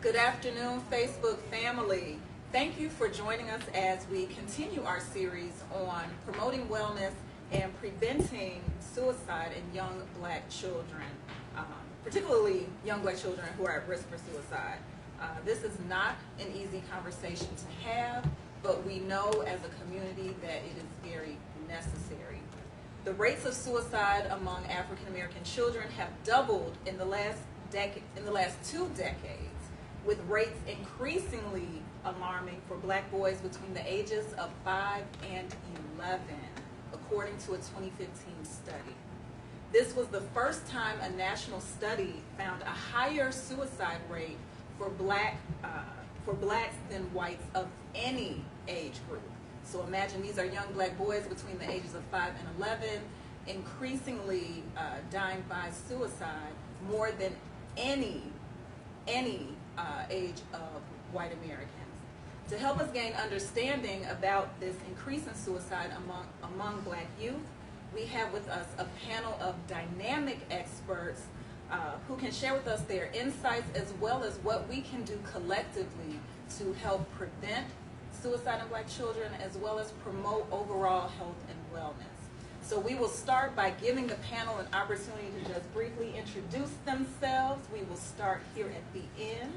Good afternoon, Facebook family. Thank you for joining us as we continue our series on promoting wellness and preventing suicide in young black children, particularly young black children who are at risk for suicide. This is not an easy conversation to have, but we know as a community that it is very necessary. The rates of suicide among African American children have doubled in the last 2 decades, with rates increasingly alarming for black boys between the ages of 5 and 11, according to a 2015 study. This was the first time a national study found a higher suicide rate for blacks than whites of any age group. So imagine these are young black boys between the ages of 5 and 11, increasingly dying by suicide more than any age of white Americans. To help us gain understanding about this increase in suicide among black youth, we have with us a panel of dynamic experts who can share with us their insights as well as what we can do collectively to help prevent suicide in black children as well as promote overall health and wellness. So we will start by giving the panel an opportunity to just briefly introduce themselves. We will start here at the end.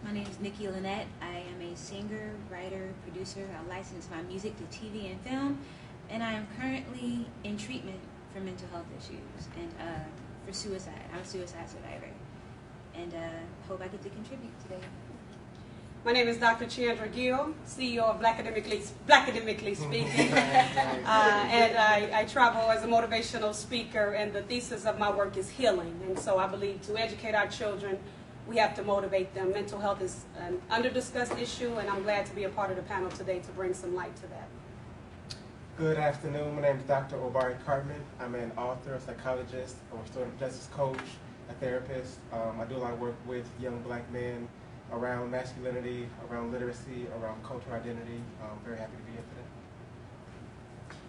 My name is Nikki Lynette. I am a singer, writer, producer. I license my music to TV and film, and I am currently in treatment for mental health issues and for suicide. I'm a suicide survivor, and hope I get to contribute today. My name is Dr. Chandra Gill, CEO of Blackademically Speaking, and I travel as a motivational speaker, and the thesis of my work is healing. And so I believe to educate our children, we have to motivate them. Mental health is an under-discussed issue, and I'm glad to be a part of the panel today to bring some light to that. Good afternoon. My name is Dr. Obari Cartman. I'm an author, a psychologist, a restorative justice coach, a therapist. I do a lot of work with young black men around masculinity, around literacy, around cultural identity. I'm very happy to be here today.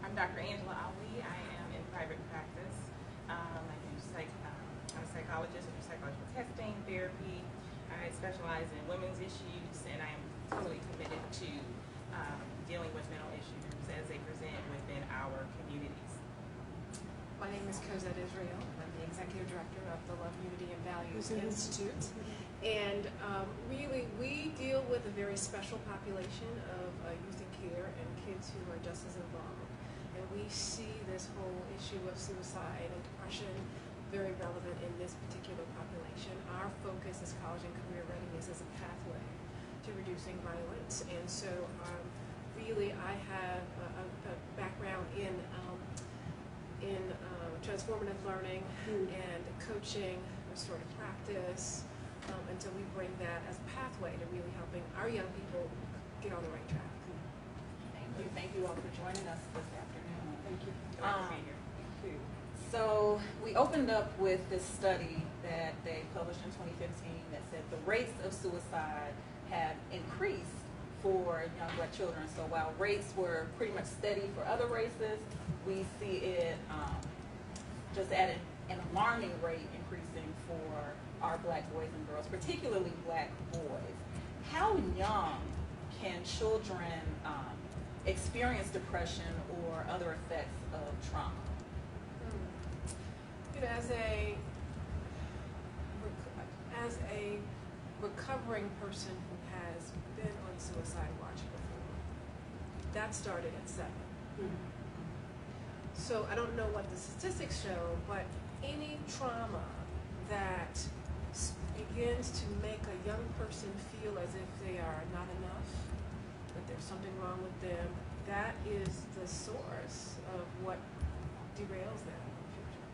I'm Dr. Angela Ali. I am in private practice. I'm a psychologist. I do psychological testing, therapy. I specialize in women's issues, and I am totally committed to dealing with mental issues as they present within our communities. My name is Cosette Israel. I'm the executive director of the Love, Unity, and Values Institute. And really, we deal with a very special population of youth in care and kids who are just as involved. And we see this whole issue of suicide and depression very relevant in this particular population. Our focus as college and career readiness is a pathway to reducing violence. And so really, I have a background in transformative learning and coaching, restorative practice. And so we bring that as a pathway to really helping our young people get on the right track. Thank you all for joining us this afternoon. Thank you. Thank you. So we opened up with this study that they published in 2015 that said the rates of suicide have increased for young black children. So while rates were pretty much steady for other races, we see it just at an alarming rate increasing for our black boys and girls, particularly black boys. How young can children experience depression or other effects of trauma? As a recovering person who has been on suicide watch before, that started at 7. So I don't know what the statistics show, but any trauma that begins to make a young person feel as if they are not enough, that there's something wrong with them, that is the source of what derails them in the future.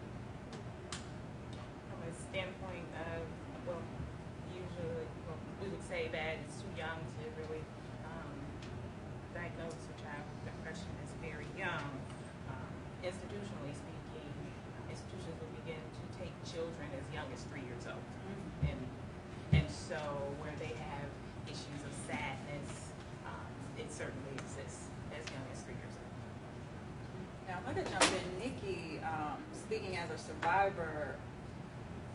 From a standpoint of, usually we would say that it's too young to really diagnose a child with depression is very young. Institutionally speaking, institutions will begin to take children as young as 3 years old. And so where they have issues of sadness, it certainly exists as young as 3 years old. Now, I'm going to jump in. Nikki, speaking as a survivor,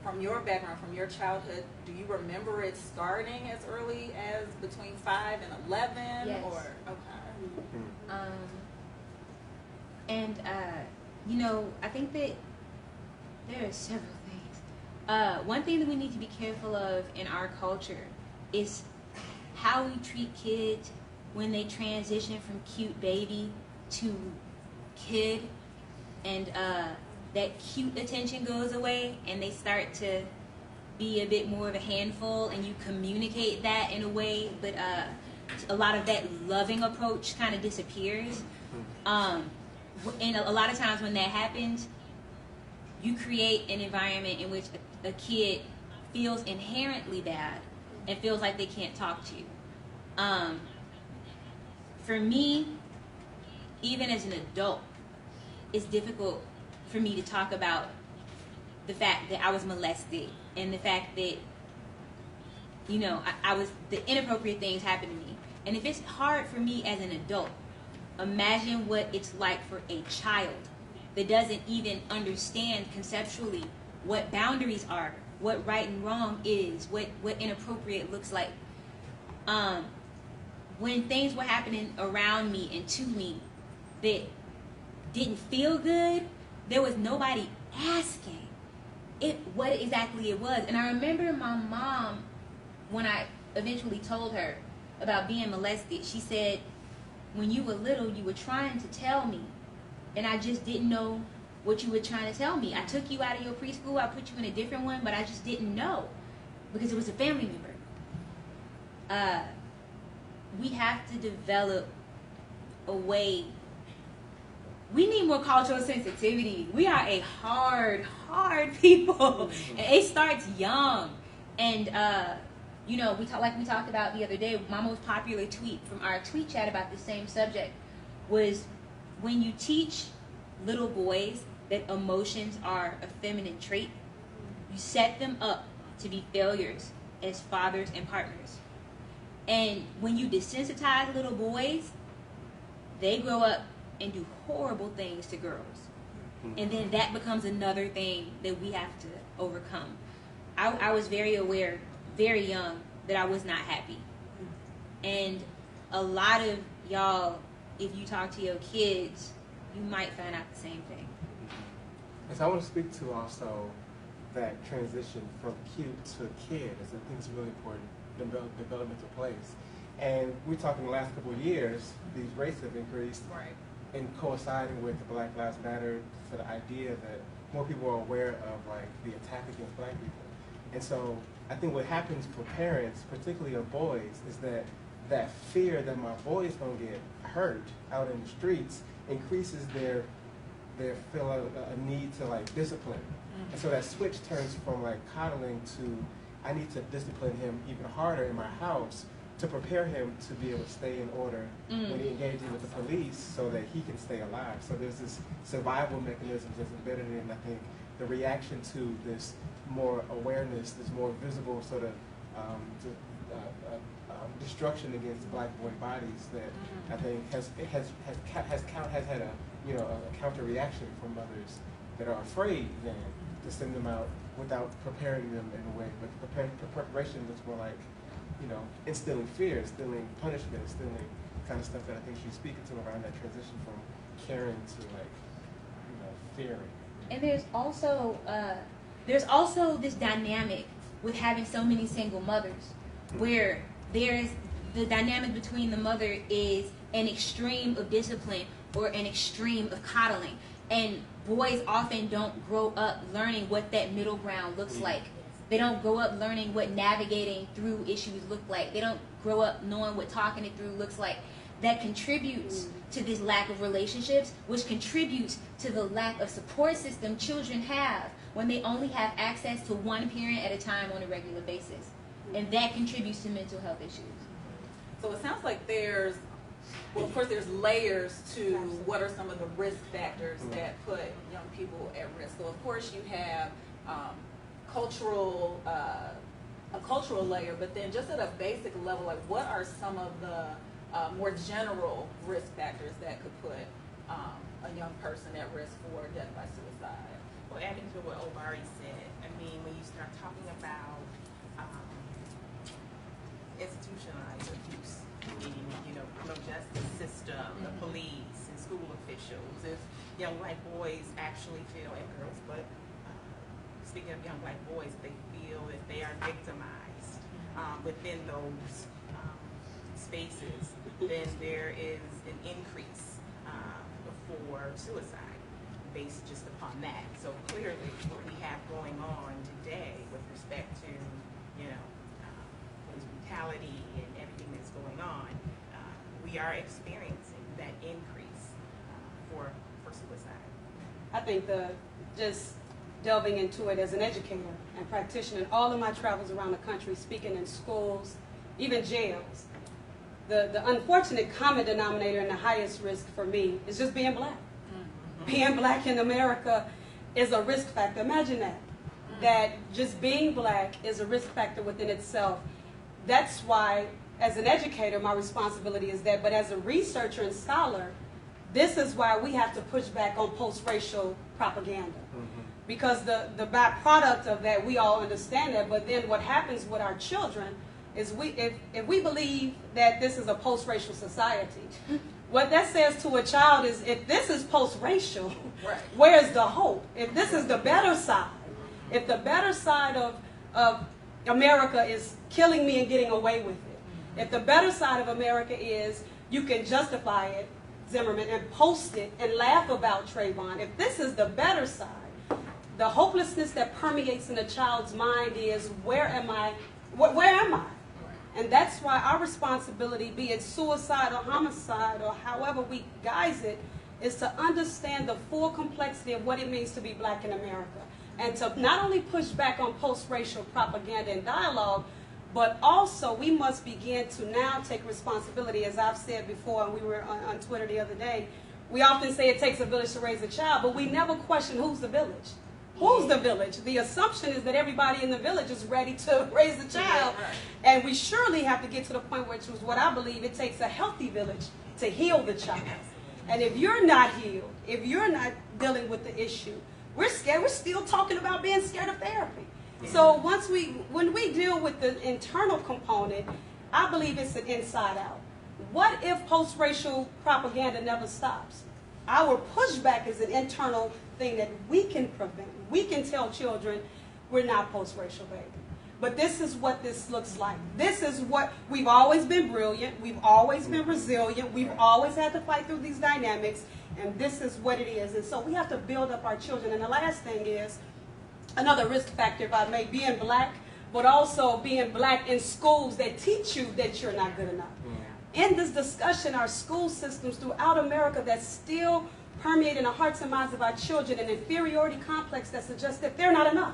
from your background, from your childhood, do you remember it starting as early as between 5 and 11? Yes. Or okay. And you know, I think that there are several things. One thing that we need to be careful of in our culture is how we treat kids when they transition from cute baby to kid, and that cute attention goes away and they start to be a bit more of a handful, and you communicate that in a way, but a lot of that loving approach kind of disappears. And a lot of times when that happens, you create an environment in which a kid feels inherently bad and feels like they can't talk to you. For me, even as an adult, it's difficult for me to talk about the fact that I was molested and the fact that, you know, the inappropriate things happened to me. And if it's hard for me as an adult, imagine what it's like for a child that doesn't even understand conceptually what boundaries are, what right and wrong is, what inappropriate looks like. When things were happening around me and to me that didn't feel good, there was nobody asking what exactly it was. And I remember my mom, when I eventually told her about being molested, she said, when you were little, you were trying to tell me, and I just didn't know what you were trying to tell me. I took you out of your preschool, I put you in a different one, but I just didn't know because it was a family member. We have to develop a way. We need more cultural sensitivity. We are a hard people, and it starts young. And you know, we talked about the other day. My most popular tweet from our tweet chat about the same subject was, when you teach little boys that emotions are a feminine trait, you set them up to be failures as fathers and partners. And when you desensitize little boys, they grow up and do horrible things to girls. And then that becomes another thing that we have to overcome. I was very aware, very young, that I was not happy. And a lot of y'all, if you talk to your kids, you might find out the same thing. And so I want to speak to also that transition from cute to kid. I think it's really important, developmental place. And we're talking the last couple of years, these rates have increased. Right. And coinciding with the Black Lives Matter, for the idea that more people are aware of like the attack against black people. And so I think what happens for parents, particularly of boys, is that fear that my boy's gonna get hurt out in the streets increases their feel a need to like discipline. And so that switch turns from like coddling to, I need to discipline him even harder in my house to prepare him to be able to stay in order when he engages with the police, so that he can stay alive. So there's this survival mechanism that's embedded in, I think, the reaction to this more awareness, this more visible sort of destruction against black boy bodies that I think has had a counter reaction from mothers that are afraid then to send them out without preparing them in a way. But the preparation looks more like, you know, instilling fear, instilling punishment, instilling kind of stuff that I think she's speaking to around that transition from caring to like, you know, fearing. And there's also this dynamic with having so many single mothers, where there's the dynamic between the mother is an extreme of discipline or an extreme of coddling. And boys often don't grow up learning what that middle ground looks like. They don't grow up learning what navigating through issues look like. They don't grow up knowing what talking it through looks like. That contributes to this lack of relationships, which contributes to the lack of support system children have when they only have access to one parent at a time on a regular basis. And that contributes to mental health issues. So it sounds like there's, well, of course, there's layers to what are some of the risk factors that put young people at risk. So of course you have a cultural layer, but then just at a basic level, like what are some of the more general risk factors that could put a young person at risk for death by suicide? Well, adding to what Obari said, I mean, when you start talking about institutionalized abuse, meaning, you know, criminal justice system, the police, and school officials, if young black boys actually feel, and girls, but speaking of young black boys, they feel that they are victimized within those spaces, then there is an increase for suicide based just upon that. So clearly what we have going on today with respect to, you know, police brutality and everything that's going on, we are experiencing that increase for suicide. I think just delving into it as an educator and practitioner, in all of my travels around the country, speaking in schools, even jails, the unfortunate common denominator and the highest risk for me is just being black. Being black in America is a risk factor. Imagine that just being black is a risk factor within itself. That's why, as an educator, my responsibility is that, but as a researcher and scholar, this is why we have to push back on post-racial propaganda. Because the byproduct of that, we all understand that, but then what happens with our children is if we believe that this is a post-racial society, what that says to a child is, if this is post-racial, Right. where's the hope? If this is the better side, if the better side of America is killing me and getting away with it, if the better side of America is you can justify it, Zimmerman, and post it and laugh about Trayvon, if this is the better side, the hopelessness that permeates in a child's mind is, where am I? Where am I? And that's why our responsibility, be it suicide or homicide or however we guise it, is to understand the full complexity of what it means to be black in America. And to not only push back on post-racial propaganda and dialogue, but also we must begin to now take responsibility. As I've said before, and we were on Twitter the other day, we often say it takes a village to raise a child, but we never question who's the village. Who's the village? The assumption is that everybody in the village is ready to raise the child. And we surely have to get to the point, which was what I believe, it takes a healthy village to heal the child. And if you're not healed, if you're not dealing with the issue, we're scared. We're still talking about being scared of therapy. So when we deal with the internal component, I believe it's an inside out. What if post-racial propaganda never stops? Our pushback is an internal thing that we can prevent. We can tell children we're not post-racial, baby. But this is what this looks like. This is what, we've always been brilliant. We've always been resilient. We've always had to fight through these dynamics. And this is what it is. And so we have to build up our children. And the last thing is, another risk factor, if I may, being black, but also being black in schools that teach you that you're not good enough. In this discussion, our school systems throughout America that still permeate in the hearts and minds of our children an inferiority complex that suggests that they're not enough.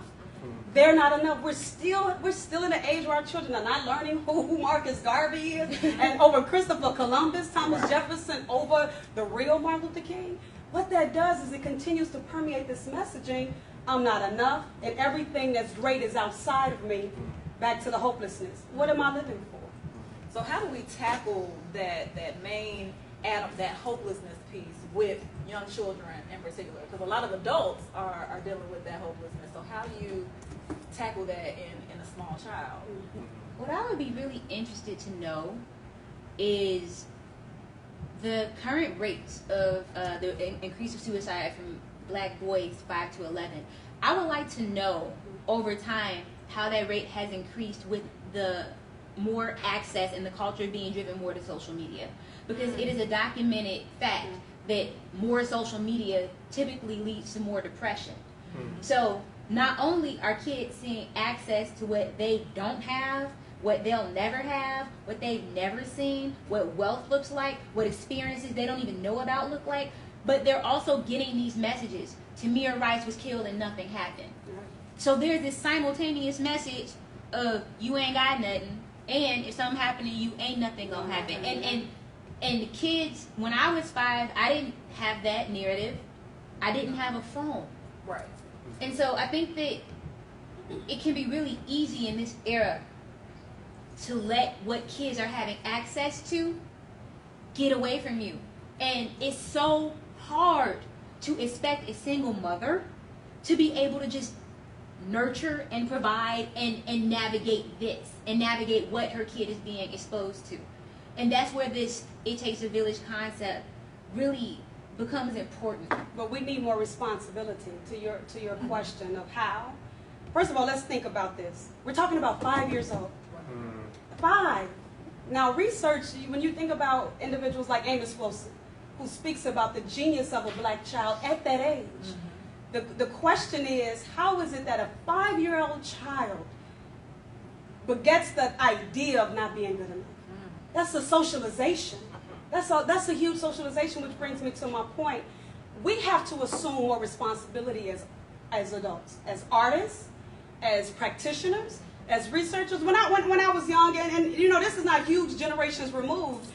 They're not enough. We're still in an age where our children are not learning who Marcus Garvey is, and over Christopher Columbus, Thomas Jefferson, over the real Martin Luther King. What that does is it continues to permeate this messaging, I'm not enough, and everything that's great is outside of me, back to the hopelessness. What am I living for? So how do we tackle that main atom, that hopelessness piece with young children in particular? Because a lot of adults are dealing with that hopelessness. So how do you tackle that in a small child? What I would be really interested to know is the current rates of the increase of suicide from black boys 5 to 11. I would like to know over time how that rate has increased with the more access and the culture being driven more to social media. Because it is a documented fact that more social media typically leads to more depression. So not only are kids seeing access to what they don't have, what they'll never have, what they've never seen, what wealth looks like, what experiences they don't even know about look like, but they're also getting these messages. Tamir Rice was killed and nothing happened. So there's this simultaneous message of you ain't got nothing, and if something happened to you, ain't nothing gonna happen. And the kids, when I was 5, I didn't have that narrative. I didn't have a phone. Right. And so I think that it can be really easy in this era to let what kids are having access to get away from you. And it's so hard to expect a single mother to be able to just nurture and provide and navigate this and navigate what her kid is being exposed to. And that's where this "it takes a village" concept really becomes important. But we need more responsibility to your question of how. First of all, let's think about this. We're talking about 5 years old. 5. Now, research, when you think about individuals like Amos Wilson, who speaks about the genius of a black child at that age, the question is, how is it that a 5-year-old child begets the idea of not being good enough? That's a socialization. That's a huge socialization, which brings me to my point. We have to assume more responsibility as adults, as artists, as practitioners, as researchers. When I was young, and you know, this is not huge generations removed,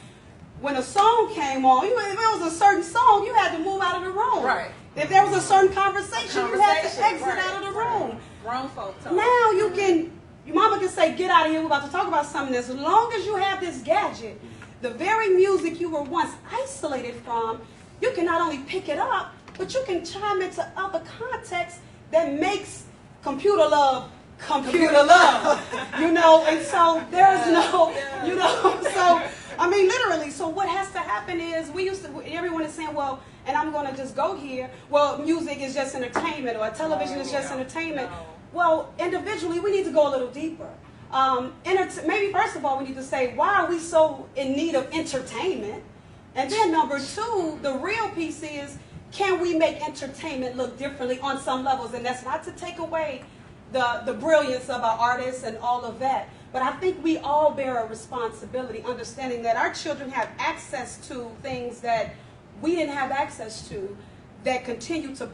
when a song came on, if it was a certain song, you had to move out of the room. Right. If there was a certain conversation, you had to exit right, out of the room. Right. Grown folk talk. Now your mama can say, get out of here, we're about to talk about something. As long as you have this gadget, the very music you were once isolated from, you can not only pick it up, but you can chime into other contexts that makes computer love computer love. You know, and so there's no, you know, so I mean literally, so what has to happen is everyone is saying, well, and I'm gonna just go here, well, music is just entertainment or television is just entertainment. Well, individually we need to go a little deeper. Maybe first of all we need to say, why are we so in need of entertainment? And then number 2, the real piece is, can we make entertainment look differently on some levels? And that's not to take away the brilliance of our artists and all of that. But I think we all bear a responsibility, understanding that our children have access to things that we didn't have access to, that continue to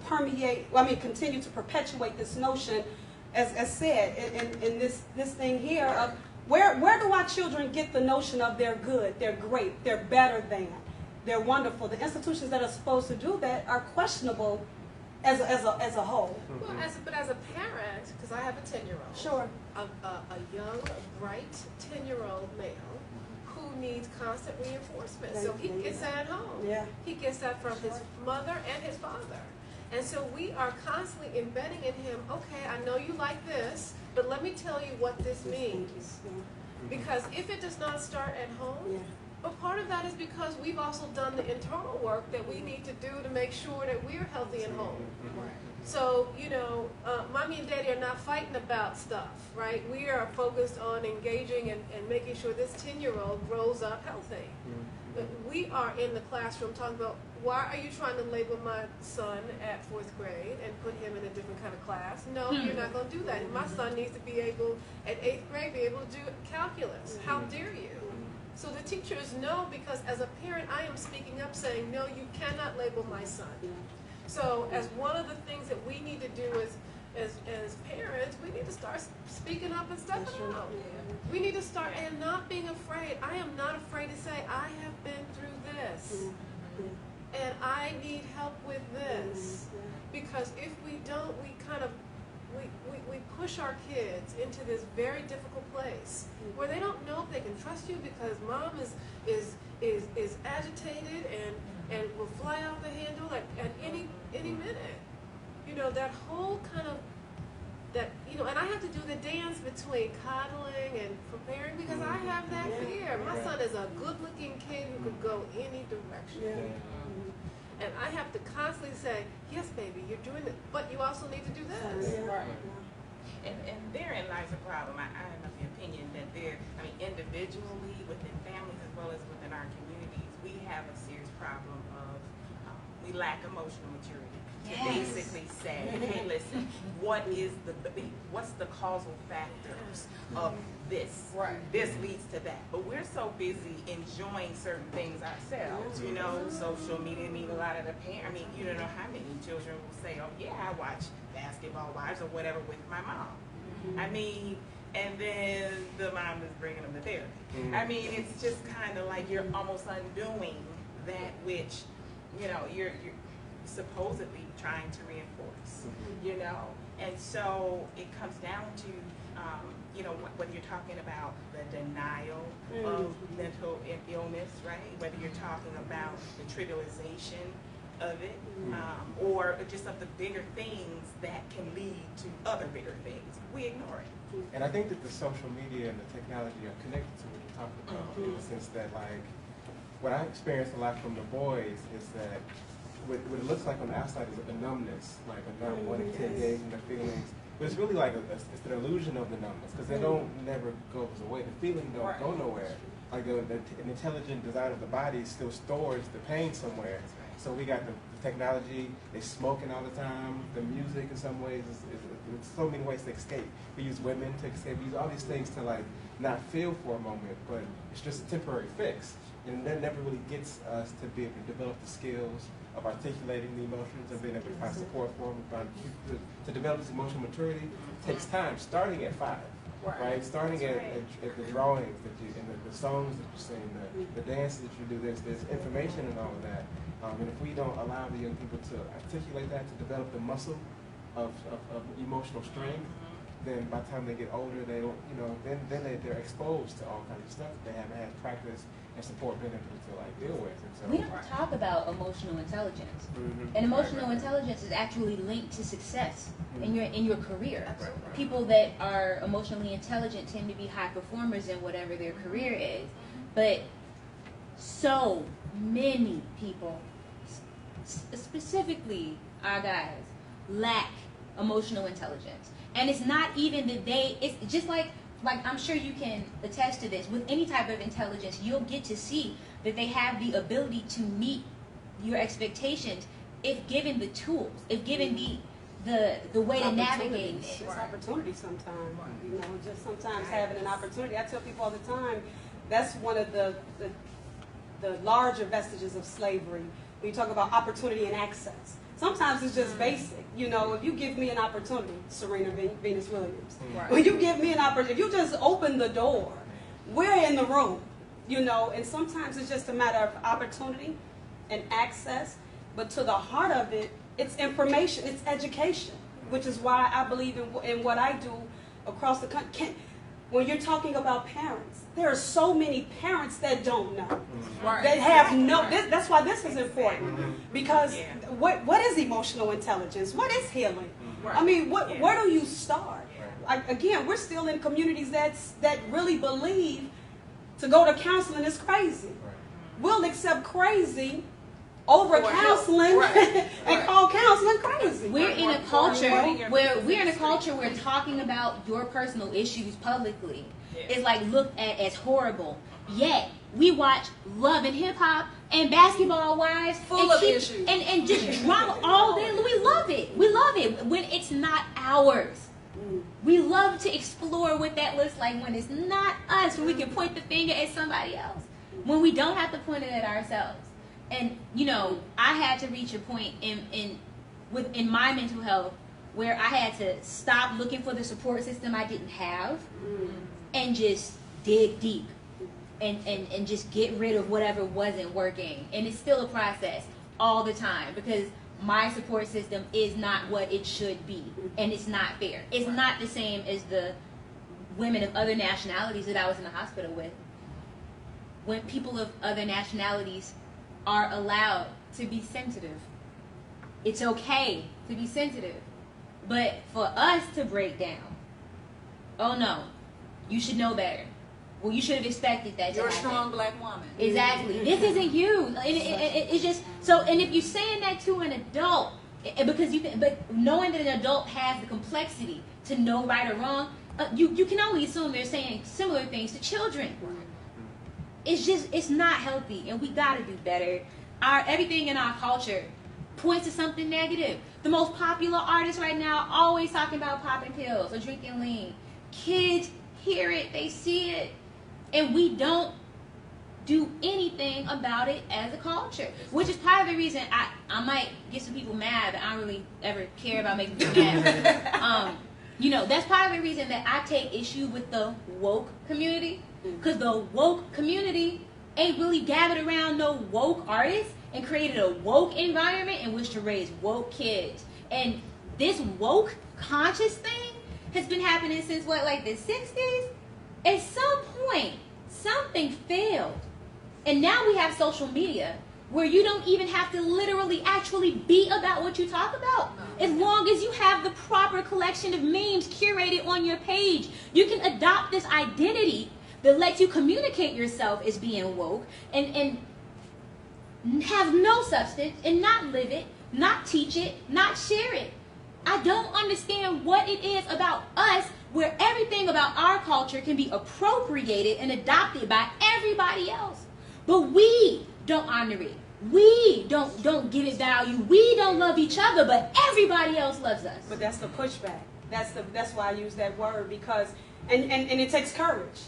continue to perpetuate this notion, as said, in this thing here of where do our children get the notion of they're good, they're great, they're better than, they're wonderful. The institutions that are supposed to do that are questionable as a whole. Well, as a parent, because I have a 10-year-old. Sure. A young, bright 10-year-old male who needs constant reinforcement. So he gets that at home. Yeah. He gets that from his mother and his father. And so we are constantly embedding in him, okay, I know you like this, but let me tell you what this means. Because if it does not start at home, but part of that is because we've also done the internal work that we need to do to make sure that we're healthy and whole. So, you know, mommy and daddy are not fighting about stuff, right? We are focused on engaging and making sure this 10-year-old grows up healthy. But we are in the classroom talking about, why are you trying to label my son at 4th grade and put him in a different kind of class? No, you're not going to do that. My son needs to be able, at 8th grade, be able to do calculus. How dare you? So the teachers know, because as a parent, I am speaking up saying, no, you cannot label my son. So as one of the things that we need to do as parents, we need to start speaking up and stepping out. We need to start and not being afraid. I am not afraid to say, I have been through this. And I need help with this. Because if we don't, we kind of we push our kids into this very difficult place where they don't know if they can trust you, because mom is agitated and will fly out the handle at any minute. You know, that whole kind of that, you know, and I have to do the dance between coddling and preparing, because I have that fear. My son is a good-looking kid who could go any direction. And I have to constantly say, yes, baby, you're doing it, but you also need to do this. Right. And therein lies a problem. I am of the opinion that individually, within families as well as within our communities, we have a serious problem of we lack emotional maturity to basically say, hey, listen, what's the causal factors of this? Right. This leads to that. But we're so busy enjoying certain things ourselves, you know, social media. I mean, a lot of the parents, you don't know how many children will say, oh yeah, I watch Basketball Wives or whatever with my mom. And then the mom is bringing them to therapy. It's just kind of like you're almost undoing that which, you know, you're supposedly trying to reinforce, you know. And so it comes down to, you know, whether you're talking about the denial of mental illness, right? Whether you're talking about the trivialization of it, or just of the bigger things that can lead to other bigger things. We ignore it. And I think that the social media and the technology are connected to what you're talking about, in the sense that, like, what I experience a lot from the boys is that what it looks like on the outside is a numbness, like a numb, wanting to engage in their feelings. But it's really like it's an illusion of the numbness, because they don't never goes away. The feeling don't go nowhere. Like an intelligent design of the body still stores the pain somewhere. So we got the technology, they smoking all the time, the music in some ways is so many ways to escape. We use women to escape, we use all these things to like not feel for a moment, but it's just a temporary fix. And that never really gets us to be able to develop the skills of articulating the emotions and being able to find support for them. To develop this emotional maturity takes time, starting at 5. Right, starting at the drawings that you, and the songs that you sing, the dances that you do, there's information and all of that. And if we don't allow the young people to articulate that, to develop the muscle of emotional strength, then by the time they get older, they don't, then they're exposed to all kinds of stuff that they haven't had practice and support being able to like deal with. And so, we don't talk about emotional intelligence, and emotional intelligence is actually linked to success in your career. People that are emotionally intelligent tend to be high performers in whatever their career is, but so many people, specifically our guys, lack emotional intelligence. And it's not even that it's just like I'm sure you can attest to this, with any type of intelligence, you'll get to see that they have the ability to meet your expectations if given the tools, if given the way to navigate it. It's opportunity sometimes, just sometimes having an opportunity. I tell people all the time, that's one of the larger vestiges of slavery. When you talk about opportunity and access, sometimes it's just basic. If you give me an opportunity, Serena Venus Williams, when you give me an opportunity, if you just open the door, we're in the room, and sometimes it's just a matter of opportunity and access, but to the heart of it, it's information, it's education, which is why I believe in what I do across the country. When you're talking about parents, there are so many parents that don't know. That have that's why this is important. Because what is emotional intelligence? What is healing? I mean, where do you start? Again, we're still in communities that really believe to go to counseling is crazy. We'll accept crazy over counseling and call counseling crazy. We're in a culture where talking about your personal issues publicly is like looked at as horrible. Yet we watch Love and Hip Hop and Basketball Wives full of issues and just drama all day. We love it. We love it when it's not ours. We love to explore what that looks like when it's not us, when we can point the finger at somebody else, when we don't have to point it at ourselves. And I had to reach a point in my mental health where I had to stop looking for the support system I didn't have and just dig deep and just get rid of whatever wasn't working. And it's still a process all the time because my support system is not what it should be, and it's not fair. It's not the same as the women of other nationalities that I was in the hospital with. When people of other nationalities are allowed to be sensitive, it's okay to be sensitive. But for us to break down, oh no, you should know better. Well, you should have expected that. You're a strong black woman. Exactly. This isn't you. It's just so. And if you're saying that to an adult, but knowing that an adult has the complexity to know right or wrong, you can only assume they're saying similar things to children. It's not healthy, and we got to do better. Everything in our culture points to something negative. The most popular artists right now are always talking about popping pills or drinking lean. Kids hear it, they see it, and we don't do anything about it as a culture, which is part of the reason I might get some people mad, but I don't really ever care about making people mad. That's part of the reason that I take issue with the woke community, because the woke community ain't really gathered around no woke artists and created a woke environment in which to raise woke kids. And this woke conscious thing has been happening since the 60s? At some point, something failed. And now we have social media where you don't even have to literally actually be about what you talk about. As long as you have the proper collection of memes curated on your page, you can adopt this identity that lets you communicate yourself as being woke and have no substance and not live it, not teach it, not share it. I don't understand what it is about us where everything about our culture can be appropriated and adopted by everybody else. But we don't honor it. We don't give it value. We don't love each other, but everybody else loves us. But that's the pushback. That's why I use that word, because and it takes courage.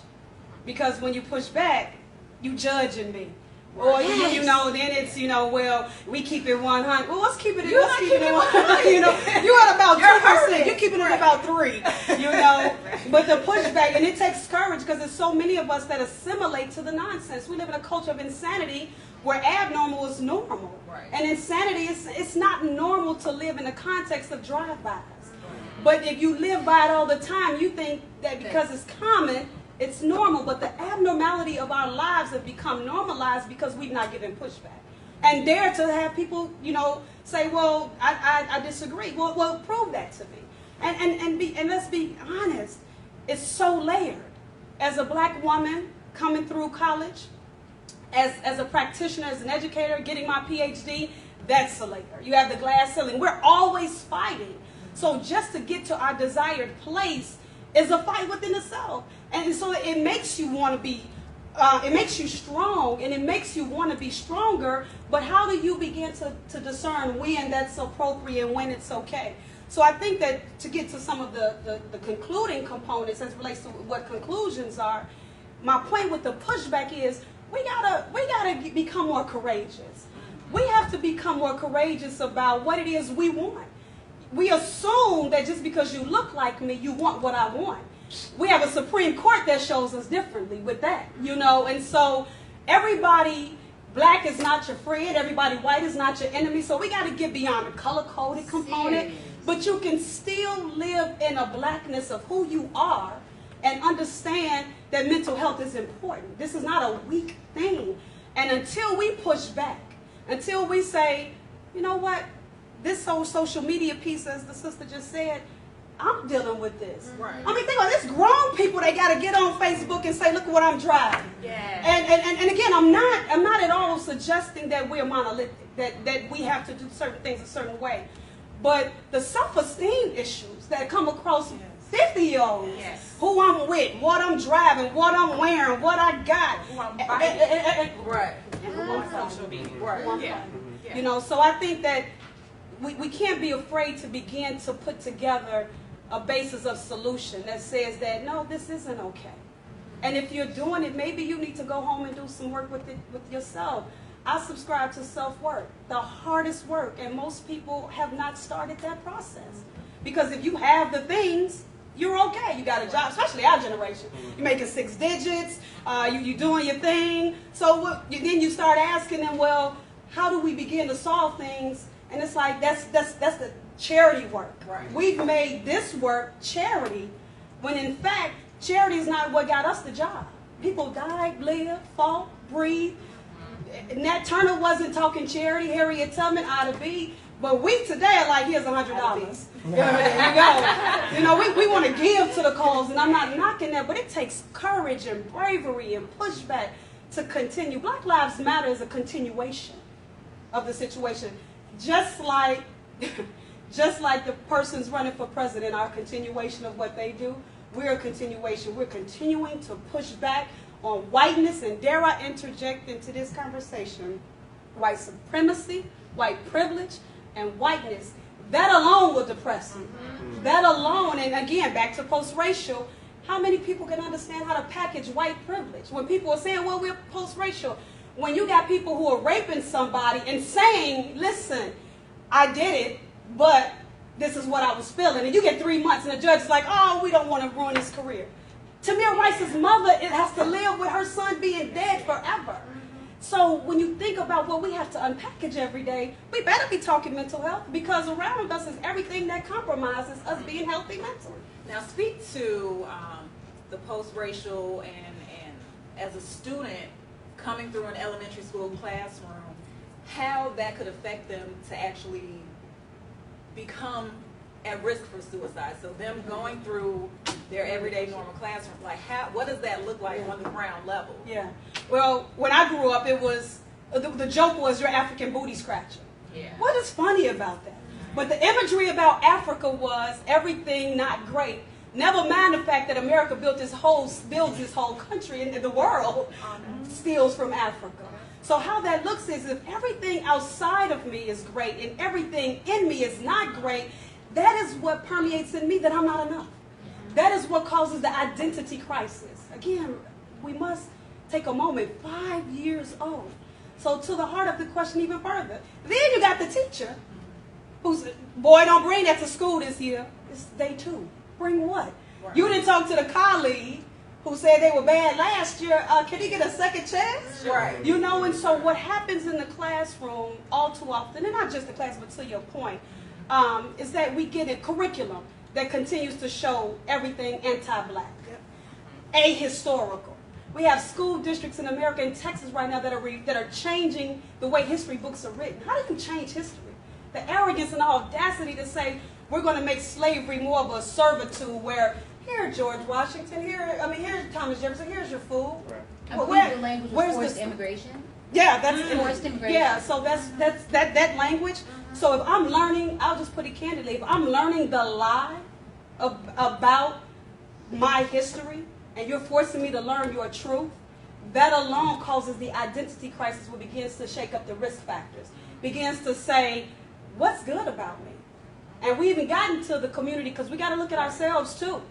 Because when you push back, you judging me. Or Yes. you know, then it's, you know, well, we keep it 100. Well, let's keep it. Let's keep it 100. You know, you're at about 2%. You're keeping it at about 3%. You know, but the pushback, and it takes courage because there's so many of us that assimilate to the nonsense. We live in a culture of insanity where abnormal is normal, Right. and insanity it's not normal to live in the context of drive-bys. But if you live by it all the time, you think that because it's common, it's normal. But the abnormality of our lives have become normalized because we've not given pushback. And dare to have people, you know, say, well, I disagree. Well, prove that to me. And let's be honest, it's so layered. As a black woman coming through college, as a practitioner, as an educator, getting my PhD, that's a layer. You have the glass ceiling. We're always fighting. So just to get to our desired place is a fight within itself. And so it makes you want to be, it makes you strong, and it makes you want to be stronger. But how do you begin to discern when that's appropriate and when it's okay? So I think that to get to some of the concluding components as it relates to what conclusions are, my point with the pushback is we gotta become more courageous. We have to become more courageous about what it is we want. We assume that just because you look like me, you want what I want. We have a Supreme Court that shows us differently with that, you know. And so everybody black is not your friend. Everybody white is not your enemy. So we got to get beyond the color-coded component. But you can still live in a blackness of who you are and understand that mental health is important. This is not a weak thing. And until we push back, until we say, you know what, this whole social media piece, as the sister just said, I'm dealing with this. Right. I mean, think about this: grown people, they got to get on Facebook and say, look at what I'm driving. Yeah. And again, I'm not at all suggesting that we're monolithic, that we have to do certain things a certain way. But the self-esteem issues that come across 50-year-olds, Yes. who I'm with, what I'm driving, what I'm wearing, what I got. Who I'm fighting. Right. On social media. Right. Yeah. Yeah. You know, so I think that we can't be afraid to begin to put together a basis of solution that says that, no, this isn't okay. And if you're doing it, maybe you need to go home and do some work with yourself. I subscribe to self-work, the hardest work, and most people have not started that process. Because if you have the things, you're okay. You got a job, especially our generation. You're making 6 digits, you doing your thing. So then you start asking them, well, how do we begin to solve things? And it's like, that's the charity work. Right. We've made this work charity, when in fact, charity is not what got us the job. People died, lived, fought, breathed. Nat Turner wasn't talking charity, Harriet Tubman, Ida B. But we today are like, here's $100. There you go. You know, we want to give to the cause, and I'm not knocking that, but it takes courage and bravery and pushback to continue. Black Lives Matter is a continuation of the situation. Just like the persons running for president are a continuation of what they do, we're a continuation. We're continuing to push back on whiteness, and dare I interject into this conversation, white supremacy, white privilege, and whiteness. That alone will depress you. That alone, and again, back to post-racial, how many people can understand how to package white privilege? When people are saying, well, we're post-racial, when you got people who are raping somebody and saying, listen, I did it, but this is what I was feeling, and you get 3 months, and the judge is like, oh, we don't want to ruin his career. Tamir Rice's mother, it has to live with her son being dead forever. So when you think about what we have to unpackage every day, we better be talking mental health, because around us is everything that compromises us being healthy mentally. Now speak to the post-racial and as a student coming through an elementary school classroom, how that could affect them to actually become at risk for suicide. So them going through their everyday normal classroom, like what does that look like on the ground level? Yeah. Well, when I grew up, it was, the joke was your African booty scratcher. Yeah. What is funny about that? But the imagery about Africa was everything not great. Never mind the fact that America builds this whole country, and the world steals from Africa. So how that looks is if everything outside of me is great and everything in me is not great, that is what permeates in me that I'm not enough. That is what causes the identity crisis. Again, we must take a moment, 5 years old. So to the heart of the question even further, then you got the teacher who's, boy, don't bring that to school this year. It's day 2. Bring what? Right. You didn't talk to the colleague who said they were bad last year. Can he get a second chance? Right. You know, and so what happens in the classroom all too often, and not just the class, but to your point, is that we get a curriculum that continues to show everything anti-black, ahistorical. We have school districts in America and Texas right now that are changing the way history books are written. How do you change history? The arrogance and the audacity to say we're going to make slavery more of a servitude where here George Washington, here's Thomas Jefferson, here's your food. Right. I believe the language was forced the- immigration. Yeah, that's Forced immigration. Yeah, so that's that language. So if I'm learning, I'll just put it candidly, if I'm learning the lie about my history and you're forcing me to learn your truth, that alone causes the identity crisis, which begins to shake up the risk factors, begins to say, what's good about me? And we even gotten to the community because we got to look at ourselves too.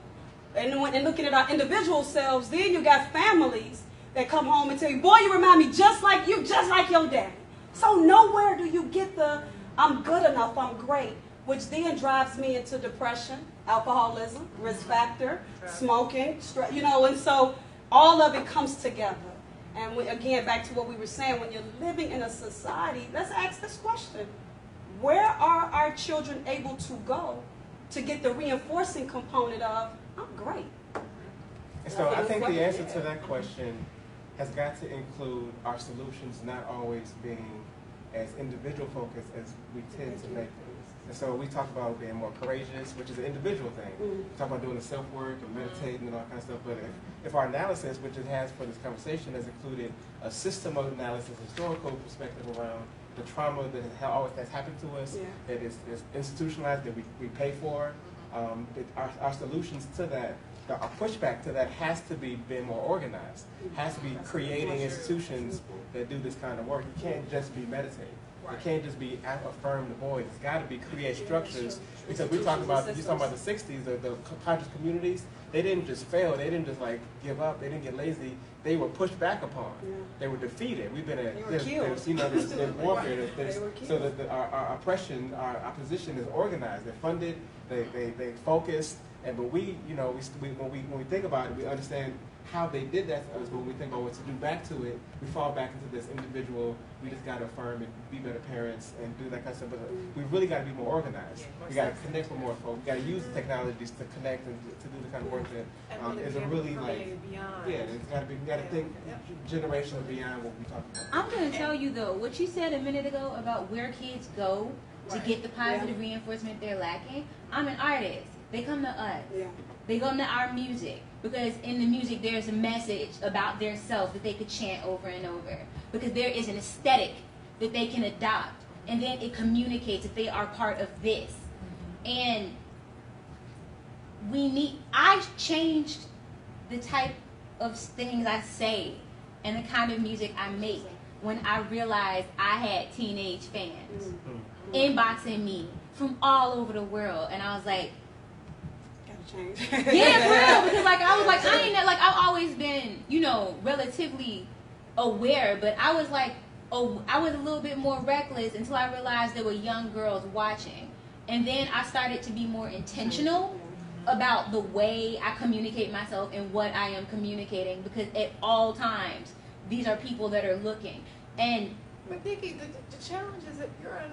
And looking at our individual selves, then you got families that come home and tell you, boy, you remind me just like you, just like your daddy. So nowhere do you get the, I'm good enough, I'm great, which then drives me into depression, alcoholism, risk factor, smoking, and so all of it comes together. And again, back to what we were saying, when you're living in a society, let's ask this question. Where are our children able to go to get the reinforcing component of, I'm great? And so I think the answer to that question has got to include our solutions not always being as individual focused as we tend to make them. And so we talk about being more courageous, which is an individual thing. We talk about doing the self-work and meditating and all kind of stuff. But if our analysis, which it has for this conversation, has included a system of analysis, historical perspective around the trauma that has happened to us, that is institutionalized, that we pay for, our solutions to that, our pushback to that has to be being more organized, has to be creating institutions that do this kind of work. You can't just be meditating. It can't just be affirm the void. It's got to be create structures. Because we talk about, you talking about the 60s, the conscious communities, they didn't just fail. They didn't just like give up. They didn't get lazy. They were pushed back upon. They were defeated. We've been at, there's warfare. So that our oppression, our opposition is organized. They're funded. They focused. And but when we think about it, we understand how they did that to us. But when we think about what to do back to it, we fall back into this individual. We just got to affirm and be better parents and do that kind of stuff. But we really got to be more organized. We got to connect with more folks. We got to use the technologies to connect and to do the kind of work that is a really it's got to be. We got to think generational beyond what we talk about. I'm going to tell you though, what you said a minute ago about where kids go to get the positive reinforcement they're lacking. I'm an artist. They come to us. They come to our music because in the music there's a message about their self that they could chant over and over. Because there is an aesthetic that they can adopt, and then it communicates that they are part of this. And I changed the type of things I say and the kind of music I make when I realized I had teenage fans inboxing me from all over the world, and I was like, Change. yeah, for real, because I've always been, relatively aware, but I was a little bit more reckless until I realized there were young girls watching. And then I started to be more intentional about the way I communicate myself and what I am communicating, because at all times, these are people that are looking. And But Nikki, the challenge is that you're an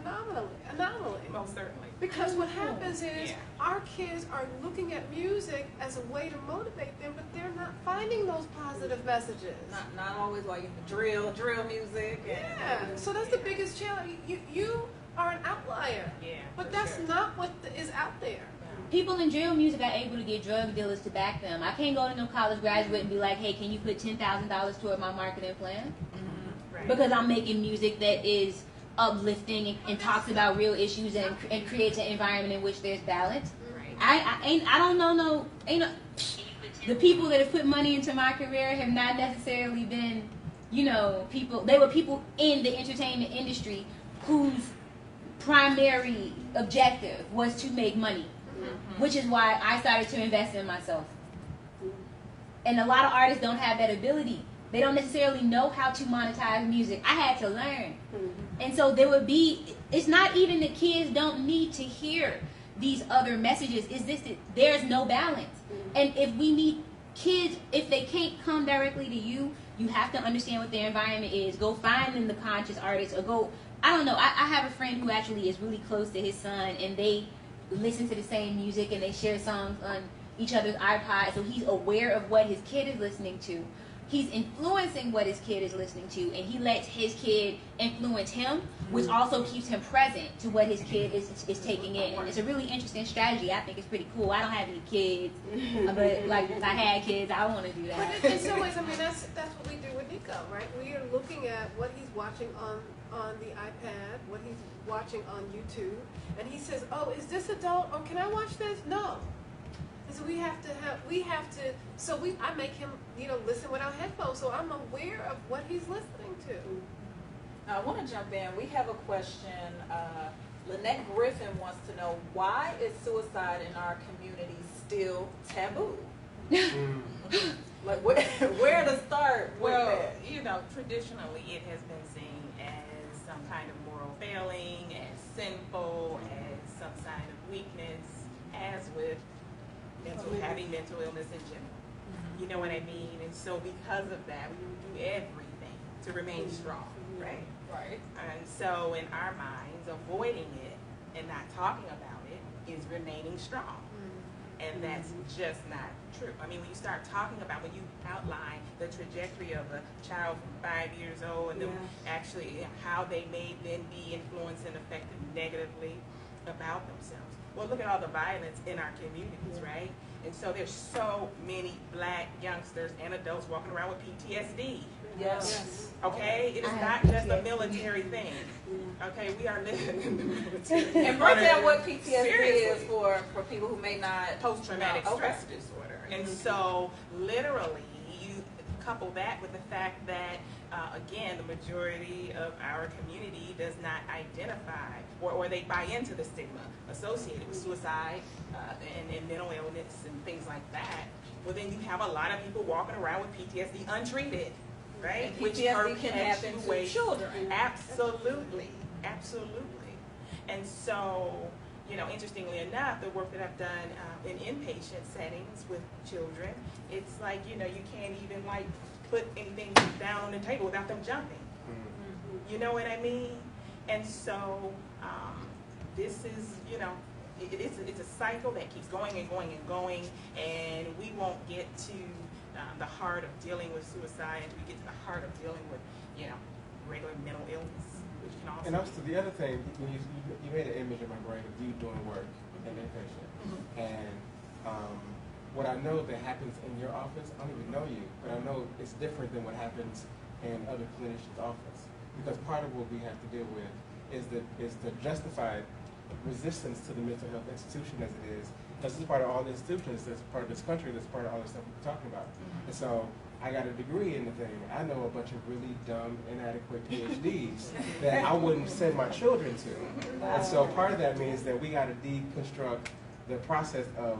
anomaly. Most certainly. Because what happens is Yeah. our kids are looking at music as a way to motivate them, but they're not finding those positive messages. Not always like drill music. Yeah, so that's the biggest challenge. You are an outlier. Yeah, But for that's sure. not what is out there. People in drill music are able to get drug dealers to back them. I can't go to no college graduate and be like, hey, can you put $10,000 toward my marketing plan? Right. Because I'm making music that is uplifting and talks about real issues and creates an environment in which there's balance. Right. I don't know the people that have put money into my career have not necessarily been, they were people in the entertainment industry whose primary objective was to make money, which is why I started to invest in myself. And a lot of artists don't have that ability. They don't necessarily know how to monetize music. I had to learn. And so it's not even that kids don't need to hear these other messages. It's this that there's no balance. And if we need kids, if they can't come directly to you, you have to understand what their environment is. Go find them the conscious artists, or go, I don't know. I have a friend who actually is really close to his son, and they listen to the same music and they share songs on each other's iPod, so he's aware of what his kid is listening to. He's influencing what his kid is listening to, and he lets his kid influence him, which also keeps him present to what his kid is taking in. And it's a really interesting strategy. I think it's pretty cool. I don't have any kids, but like if I had kids, I want to do that. But in some ways, I mean, that's what we do with Nico, right? We are looking at what he's watching on the iPad, what he's watching on YouTube, and he says, "Oh, is this adult? Or can I watch this?" No. And so I make him, listen without headphones, so I'm aware of what he's listening to. Now, I want to jump in. We have a question. Lynette Griffin wants to know, why is suicide in our community still taboo? Like, where to start with Well, that? traditionally it has been seen as some kind of moral failing, as sinful, as some sign of weakness, as with having mental illness in general. You know what I mean? And so because of that, we will do everything to remain strong, right? Right. And so in our minds, avoiding it and not talking about it is remaining strong. And that's just not true. I mean, when you start talking about, when you outline the trajectory of a child from 5 years old and them actually how they may then be influenced and affected negatively about themselves. Well, look at all the violence in our communities, right? And so there's so many black youngsters and adults walking around with PTSD. Yes. Okay? It is not just a military thing. Okay? We are living in the military. And break down what PTSD Seriously. is for people who may not. Post-traumatic know. stress disorder. And so literally you couple that with the fact that again, the majority of our community does not identify or they buy into the stigma associated with suicide and mental illness and things like that. Well, then you have a lot of people walking around with PTSD untreated, right? And PTSD can happen to perpetuates- children. Absolutely, absolutely. And so, interestingly enough, the work that I've done in inpatient settings with children, it's like, you can't even put anything down on the table without them jumping. You know what I mean? And so this is, it's a cycle that keeps going and going and going, and we won't get to the heart of dealing with suicide until we get to the heart of dealing with, regular mental illness, which can also. And also the other thing, when you made an image in my brain of you doing work in inpatient, and what I know that happens in your office, I don't even know you, but I know it's different than what happens in other clinicians' office. Because part of what we have to deal with is the justified resistance to the mental health institution as it is. This is part of all the institutions, that's part of this country, that's part of all the stuff we're talking about. And so I got a degree in the thing. I know a bunch of really dumb, inadequate PhDs that I wouldn't send my children to. And so part of that means that we got to deconstruct the process of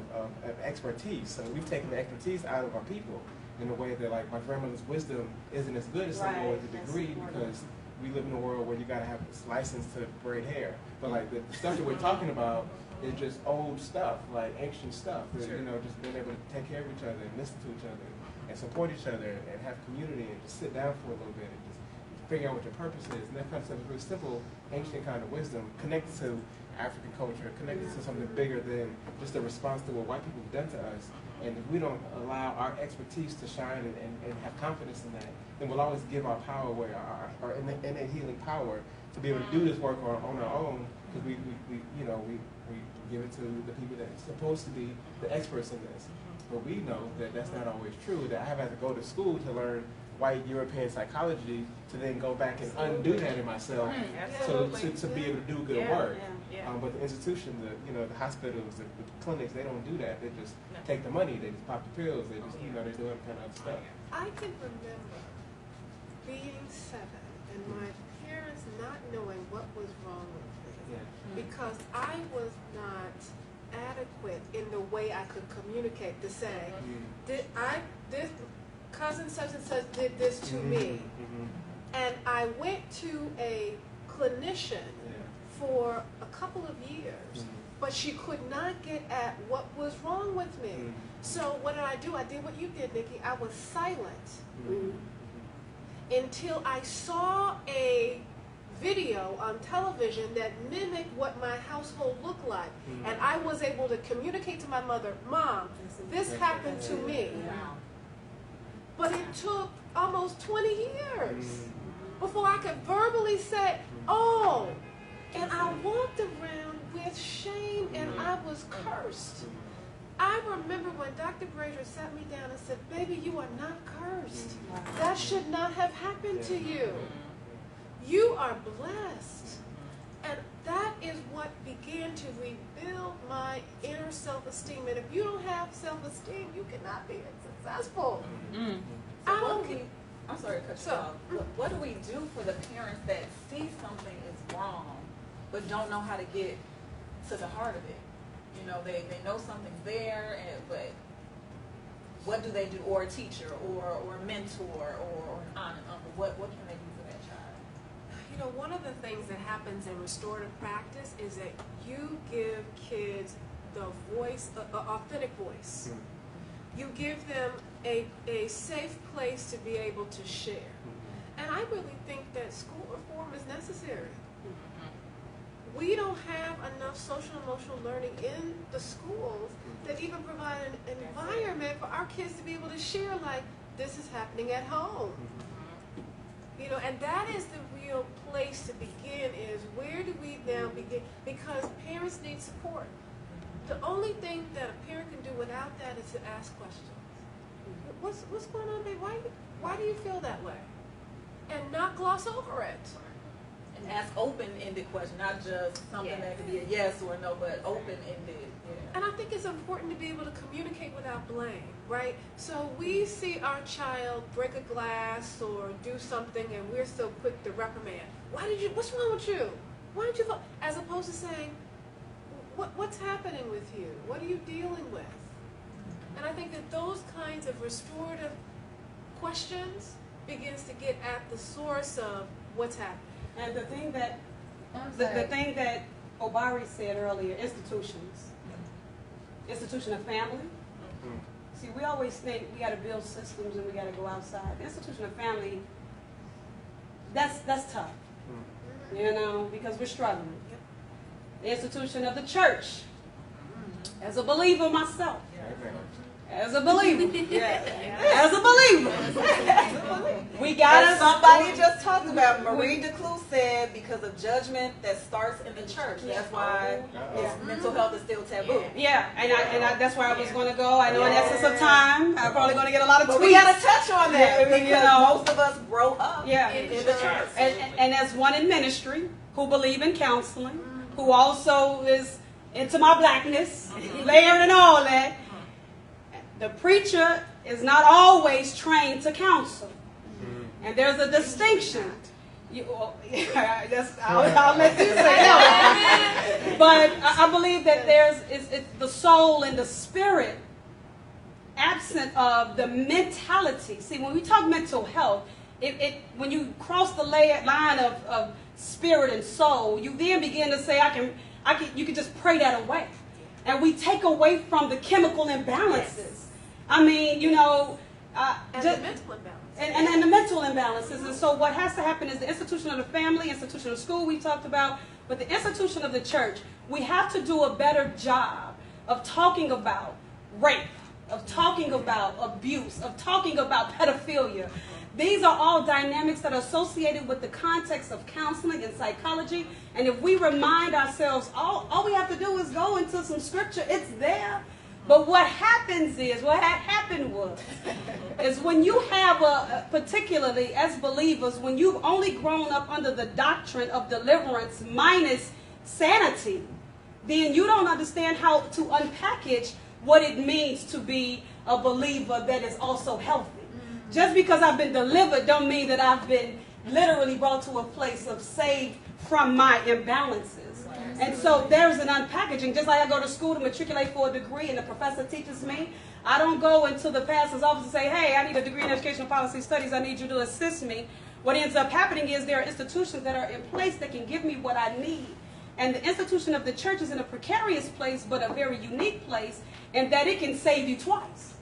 expertise. So we've taken the expertise out of our people in a way that, like, my grandmother's wisdom isn't as good as someone with a degree, because we live in a world where you got to have this license to braid hair. But like the stuff that we're talking about is just old stuff, like ancient stuff. That, just being able to take care of each other and listen to each other and support each other and have community and just sit down for a little bit and just figuring out what your purpose is. And that kind of stuff is really simple, ancient kind of wisdom, connected to African culture, connected to something bigger than just a response to what white people have done to us. And if we don't allow our expertise to shine and have confidence in that, then we'll always give our power away, our innate healing power to be able to do this work on our own, because we give it to the people that's supposed to be the experts in this. But we know that that's not always true, that I have had to go to school to learn white European psychology to then go back and undo that in myself to be able to do good work. But the institution, the hospitals, the clinics, they don't do that. They just take the money, they just pop the pills, they just, they're doing kind of stuff. I can remember being 7 and my parents not knowing what was wrong with me because I was not adequate in the way I could communicate to say, this cousin such and such did this to me. And I went to a clinician for a couple of years, but she could not get at what was wrong with me. So what did I do? I did what you did, Nikki. I was silent until I saw a video on television that mimicked what my household looked like. And I was able to communicate to my mother, Mom, this happened to me. But it took almost 20 years before I could verbally say, oh, and I walked around with shame and I was cursed. I remember when Dr. Brazier sat me down and said, baby, you are not cursed. That should not have happened to you. You are blessed. And that is what began to rebuild my inner self-esteem. And if you don't have self-esteem, you cannot be successful. I'm sorry to cut you off. What do we do for the parents that see something is wrong, but don't know how to get to the heart of it? They know something's there, but what do they do? Or a teacher, or a mentor, or an aunt and uncle. What can they do for that child? One of the things that happens in restorative practice is that you give kids the voice, an authentic voice. You give them a safe place to be able to share. And I really think that school reform is necessary. We don't have enough social and emotional learning in the schools that even provide an environment for our kids to be able to share, like, this is happening at home. And that is the real place to begin, is where do we now begin? Because parents need support. The only thing that a parent can do without that is to ask questions. What's going on, babe? Why do you feel that way? And not gloss over it. And ask open-ended questions, not just something that could be a yes or a no, but open-ended. And I think it's important to be able to communicate without blame, right? So we see our child break a glass or do something, and we're so quick to reprimand. What's wrong with you? Why did you fall? As opposed to saying, what's happening with you? What are you dealing with? And I think that those kinds of restorative questions begins to get at the source of what's happening. And the thing that Obari said earlier, institutions. Institution of family. See, we always think we got to build systems and we got to go outside. The institution of family, that's tough, because we're struggling. The institution of the church, as a believer myself, as a believer, we got somebody just talked about. Marie DeClue said because of judgment that starts in the church. That's why mental health is still taboo. Yeah, and that's where I was going to go. I know in essence of time, I'm probably going to get a lot of tweets. We got to touch on that because most of us grow up in the church. And as one in ministry who believe in counseling, who also is into my blackness, layered and all that, the preacher is not always trained to counsel. And there's a distinction. I'll let you say no. But I believe that it's the soul and the spirit absent of the mentality. See, when we talk mental health, when you cross the line of spirit and soul, you then begin to say, you can just pray that away. And we take away from the chemical imbalances. I mean, And the mental imbalance. And the mental imbalances. And so what has to happen is the institution of the family, institution of school we talked about, but the institution of the church, we have to do a better job of talking about rape, of talking about abuse, of talking about pedophilia. These are all dynamics that are associated with the context of counseling and psychology. And if we remind ourselves, all we have to do is go into some scripture, it's there. But what happens is, what had happened was, is when you have particularly as believers, when you've only grown up under the doctrine of deliverance minus sanity, then you don't understand how to unpackage what it means to be a believer that is also healthy. Just because I've been delivered don't mean that I've been literally brought to a place of saved from my imbalances. And so there's an unpackaging. Just like I go to school to matriculate for a degree and the professor teaches me, I don't go into the pastor's office and say, hey, I need a degree in educational policy studies. I need you to assist me. What ends up happening is there are institutions that are in place that can give me what I need. And the institution of the church is in a precarious place, but a very unique place, in that it can save you twice.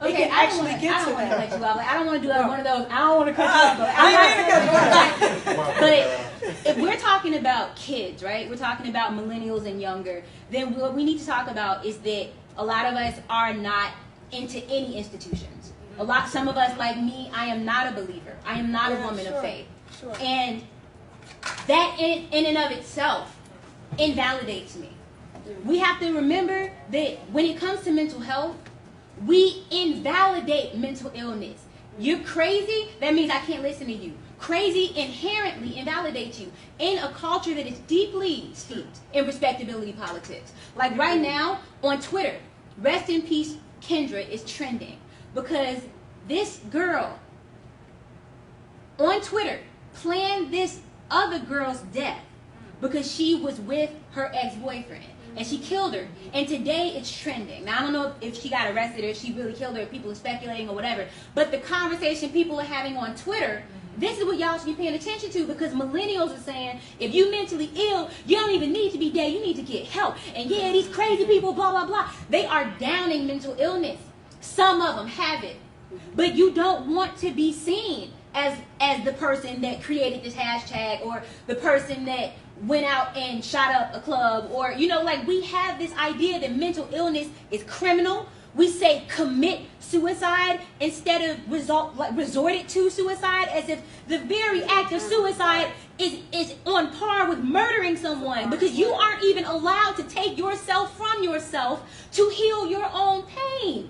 Okay, it can actually get to that. Cut you off. I don't want to do one of those. I don't want to cut you off. But if we're talking about kids, right? We're talking about millennials and younger. Then what we need to talk about is that a lot of us are not into any institutions. Some of us, like me, I am not a believer. I am not a woman of faith. Sure. And that in and of itself invalidates me. We have to remember that when it comes to mental health, we invalidate mental illness. You're crazy, that means I can't listen to you. Crazy inherently invalidates you in a culture that is deeply steeped in respectability politics. Like right now on Twitter, rest in peace Kendra is trending because this girl on Twitter planned this other girl's death because she was with her ex-boyfriend. And she killed her. And today it's trending. Now, I don't know if she got arrested or if she really killed her, if people are speculating or whatever. But the conversation people are having on Twitter, this is what y'all should be paying attention to, because millennials are saying, if you're mentally ill, you don't even need to be dead. You need to get help. And yeah, these crazy people, blah, blah, blah. They are downing mental illness. Some of them have it. But you don't want to be seen as the person that created this hashtag or the person that went out and shot up a club, or like we have this idea that mental illness is criminal. We say commit suicide instead of resorted to suicide, as if the very act of suicide is on par with murdering someone, because you aren't even allowed to take yourself from yourself to heal your own pain.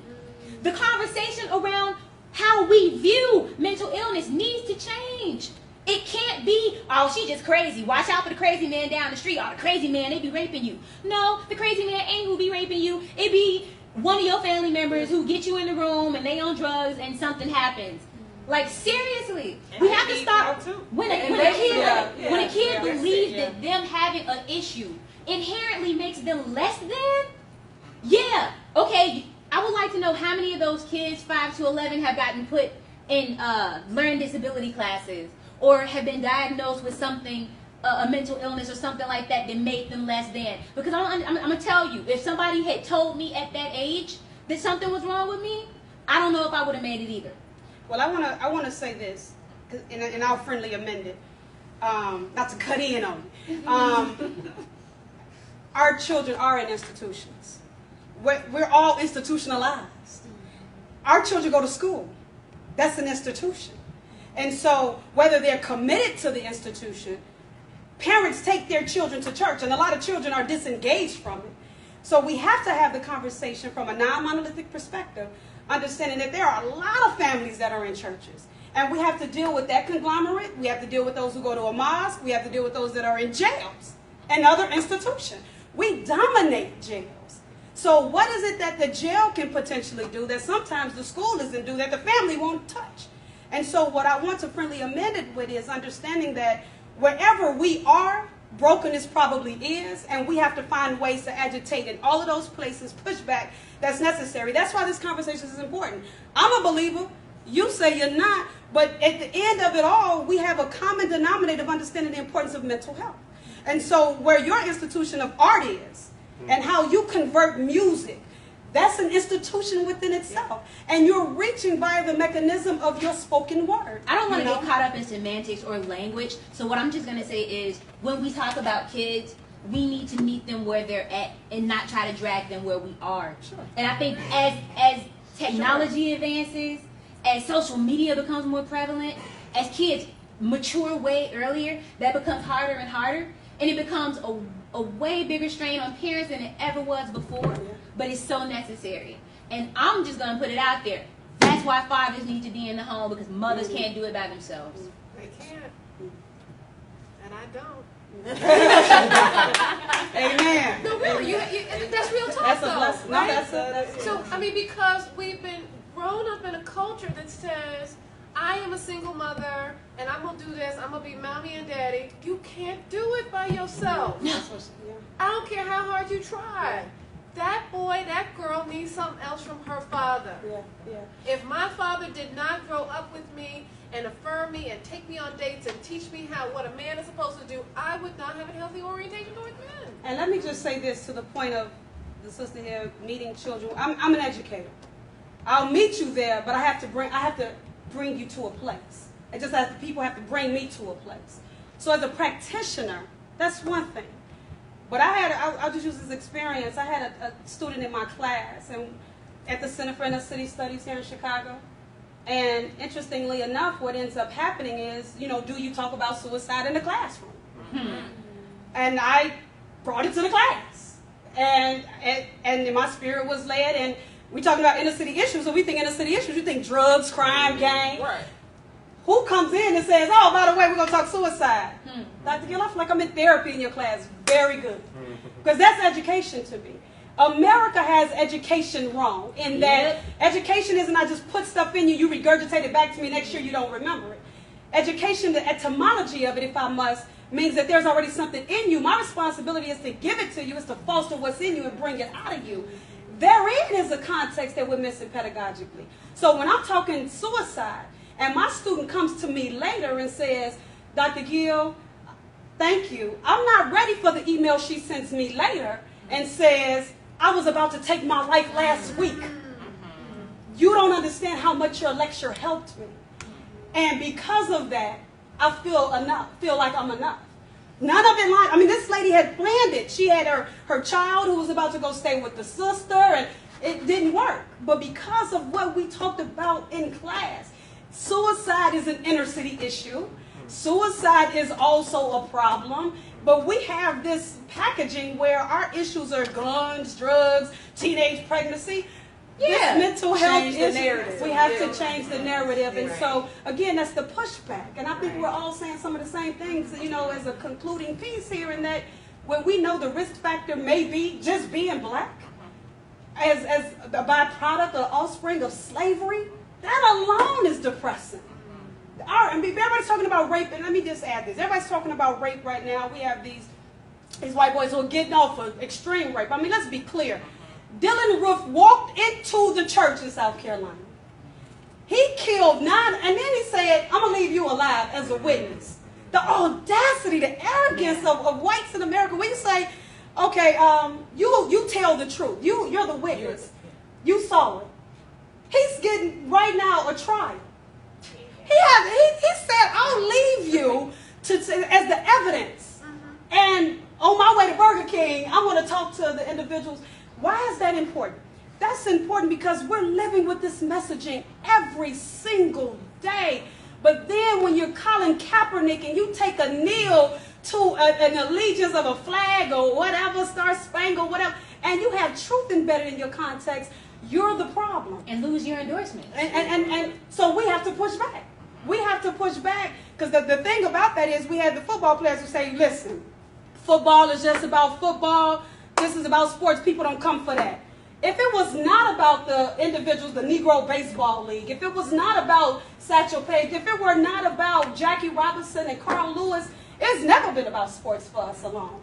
The conversation around how we view mental illness needs to change. It can't be, oh, she just crazy. Watch out for the crazy man down the street. Oh, the crazy man, they be raping you. No, the crazy man ain't who be raping you. It be one of your family members who get you in the room and they on drugs and something happens. Like, seriously, and we have to stop. When a kid believes that them having an issue inherently makes them less than, yeah, okay, I would like to know how many of those kids, 5 to 11, have gotten put in learning disability classes, or have been diagnosed with something, a mental illness or something like that make them less than. Because I'm going to tell you, if somebody had told me at that age that something was wrong with me, I don't know if I would have made it either. Well, I want to say this, and I'll friendly amend it, not to cut in on it. Our children are in institutions. We're all institutionalized. Our children go to school. That's an institution. And so whether they're committed to the institution, parents take their children to church, and a lot of children are disengaged from it. So we have to have the conversation from a non-monolithic perspective, understanding that there are a lot of families that are in churches. And we have to deal with that conglomerate. We have to deal with those who go to a mosque. We have to deal with those that are in jails and other institutions. We dominate jails. So what is it that the jail can potentially do that sometimes the school doesn't do, that the family won't touch? And so what I want to friendly amend it with is understanding that wherever we are, brokenness probably is, and we have to find ways to agitate in all of those places, pushback that's necessary. That's why this conversation is important. I'm a believer. You say you're not. But at the end of it all, we have a common denominator of understanding the importance of mental health. And so where your institution of art is, and how you convert music That's an institution within itself. And you're reaching via the mechanism of your spoken word. I don't want to get caught up in semantics or language. So what I'm just going to say is when we talk about kids, we need to meet them where they're at and not try to drag them where we are. Sure. And I think as technology advances, as social media becomes more prevalent, as kids mature way earlier, that becomes harder and harder. And it becomes a way bigger strain on parents than it ever was before. But it's so necessary. And I'm just going to put it out there. That's why fathers need to be in the home, because mothers can't do it by themselves. They can't. And I don't. Amen. No, really, that's real talk, That's a though, blessing. right? No, that's So, I mean, because we've been grown up in a culture that says, I am a single mother, and I'm going to do this, I'm going to be mommy and daddy. You can't do it by yourself. I don't care how hard you try. That boy, that girl needs something else from her father. If my father did not grow up with me and affirm me and take me on dates and teach me what a man is supposed to do, I would not have a healthy orientation towards men. And let me just say this to the point of the sister here meeting children. I'm an educator. I'll meet you there, but I have to bring you to a place. People have to bring me to a place. So as a practitioner, that's one thing. But I'll just use this experience. I had a student in my class and at the Center for Inner City Studies here in Chicago. And interestingly enough, what ends up happening is, do you talk about suicide in the classroom? And I brought it to the class. And my spirit was led, and we talking about inner city issues. So we think inner city issues, you think drugs, crime, gang. Right. Who comes in and says, oh, by the way, we're going to talk suicide? Dr. Gill, I feel like I'm in therapy in your class. Very good. Because that's education to me. America has education wrong in that education isn't I just put stuff in you, you regurgitate it back to me, next year you don't remember it. Education, the etymology of it, if I must, means that there's already something in you. My responsibility is to give it to you, is to foster what's in you and bring it out of you. Therein is a context that we're missing pedagogically. So when I'm talking suicide, and my student comes to me later and says, Dr. Gill, thank you. I'm not ready for the email she sends me later and says, I was about to take my life last week. You don't understand how much your lecture helped me. And because of that, I feel like I'm enough. None of it like, this lady had planned it. She had her child who was about to go stay with the sister, and it didn't work. But because of what we talked about in class, suicide is an inner city issue. Suicide is also a problem. But we have this packaging where our issues are guns, drugs, teenage pregnancy. This mental health issue. We have to change the narrative. And so, again, that's the pushback. And I think we're all saying some of the same things, as a concluding piece here, in that when we know the risk factor may be just being black as a byproduct or offspring of slavery, that alone is depressing. Everybody's talking about rape, and let me just add this. Everybody's talking about rape right now. We have these white boys who are getting off for extreme rape. Let's be clear. Dylan Roof walked into the church in South Carolina. He killed 9, and then he said, I'm going to leave you alive as a witness. The audacity, the arrogance of whites in America. When you say, okay, you tell the truth. You're the witness. You saw it. He's getting, right now, a trial. He said, I'll leave you as the evidence. And on my way to Burger King, I want to talk to the individuals. Why is that important? That's important because we're living with this messaging every single day. But then when you're Colin Kaepernick and you take a kneel to an allegiance of a flag or whatever, Star Spangled, whatever, and you have truth embedded in your context, you're the problem. And lose your endorsement. And so we have to push back. We have to push back because the thing about that is we had the football players who say, listen, football is just about football. This is about sports. People don't come for that. If it was not about the individuals, the Negro Baseball League, if it was not about Satchel Paige, if it were not about Jackie Robinson and Carl Lewis, it's never been about sports for us alone.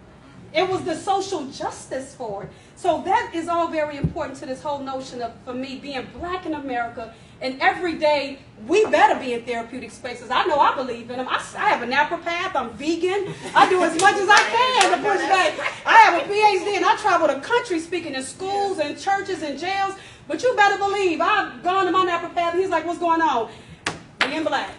It was the social justice for it. So that is all very important to this whole notion of, for me, being black in America And every day, we better be in therapeutic spaces. I know I believe in them. I have a naturopath. I'm vegan. I do as much as I can to push back. I have a PhD, and I travel the country speaking in schools and churches and jails. But you better believe, I've gone to my naturopath, and he's like, what's going on? Being black.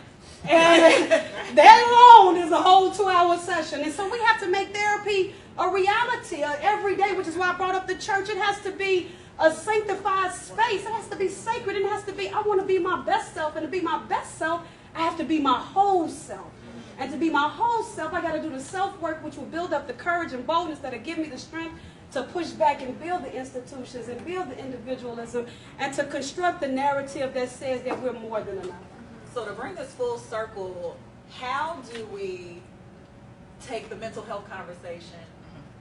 And that alone is a whole 2-hour session. And so we have to make therapy a reality every day, which is why I brought up the church. It has to be a sanctified space. It has to be sacred. It has to be, I want to be my best self. And to be my best self, I have to be my whole self. And to be my whole self, I got to do the self-work, which will build up the courage and boldness that'll give me the strength to push back and build the institutions and build the individualism and to construct the narrative that says that we're more than another. So to bring this full circle, how do we take the mental health conversation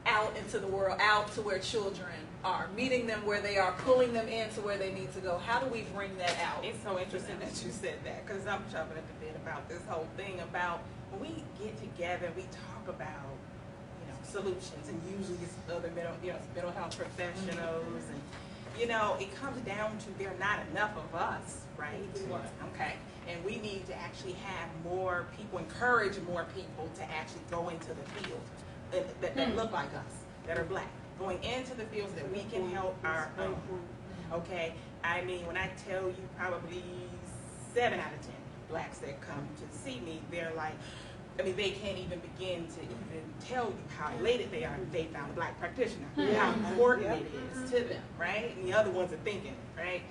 out into the world, out to where children are, meeting them where they are, pulling them into where they need to go? How do we bring that out? It's so interesting that you said that, because I'm chopping at the bit about this whole thing about when we get together and we talk about, you know, solutions, and usually it's other mental health professionals, and it comes down to there are not enough of us, right? Okay, and we need to actually have more people, encourage more people to actually go into the field that look like us, that are black, going into the fields that we can help our own. Okay, I mean, when I tell you probably 7 out of 10 blacks that come to see me, they're like, I mean, they can't even begin to even tell you how elated they are that they found a black practitioner, how important it is to them, right? And the other ones are thinking, right?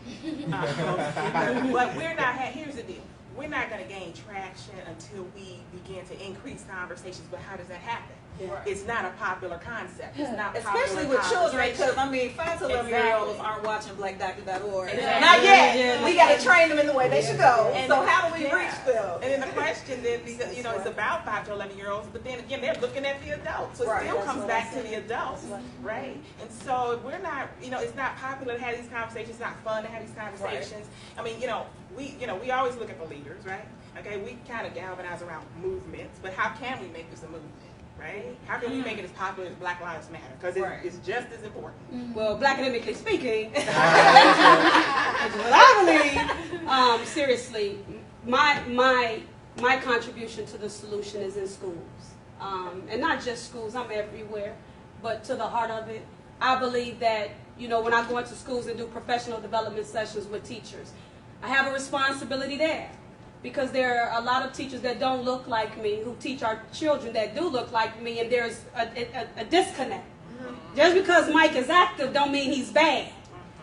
But we're not, here's the deal. We're not going to gain traction until we begin to increase conversations. But how does that happen? Right. It's not a popular concept. It's not especially with children, because I mean, 5 to 11-year-olds aren't watching BlackDoctor.org. Exactly. Not yet. We got to train them in the way they should go. And so how do we reach them? And then the question then, because it's about 5 to 11-year-olds, but then again, they're looking at the adults, so it still comes back to the adults, right? And so we're not, it's not popular to have these conversations. It's not fun to have these conversations. Right. I mean, we always look at the leaders, right? Okay, we kind of galvanize around movements, but how can we make this a movement? Right? How can we make it as popular as Black Lives Matter? Because it's just as important. Well, academically speaking, which is what I believe, seriously, my contribution to the solution is in schools. And not just schools, I'm everywhere, but to the heart of it, I believe that, when I go into schools and do professional development sessions with teachers, I have a responsibility there. Because there are a lot of teachers that don't look like me who teach our children that do look like me, and there's a disconnect. Just because Mike is active don't mean he's bad.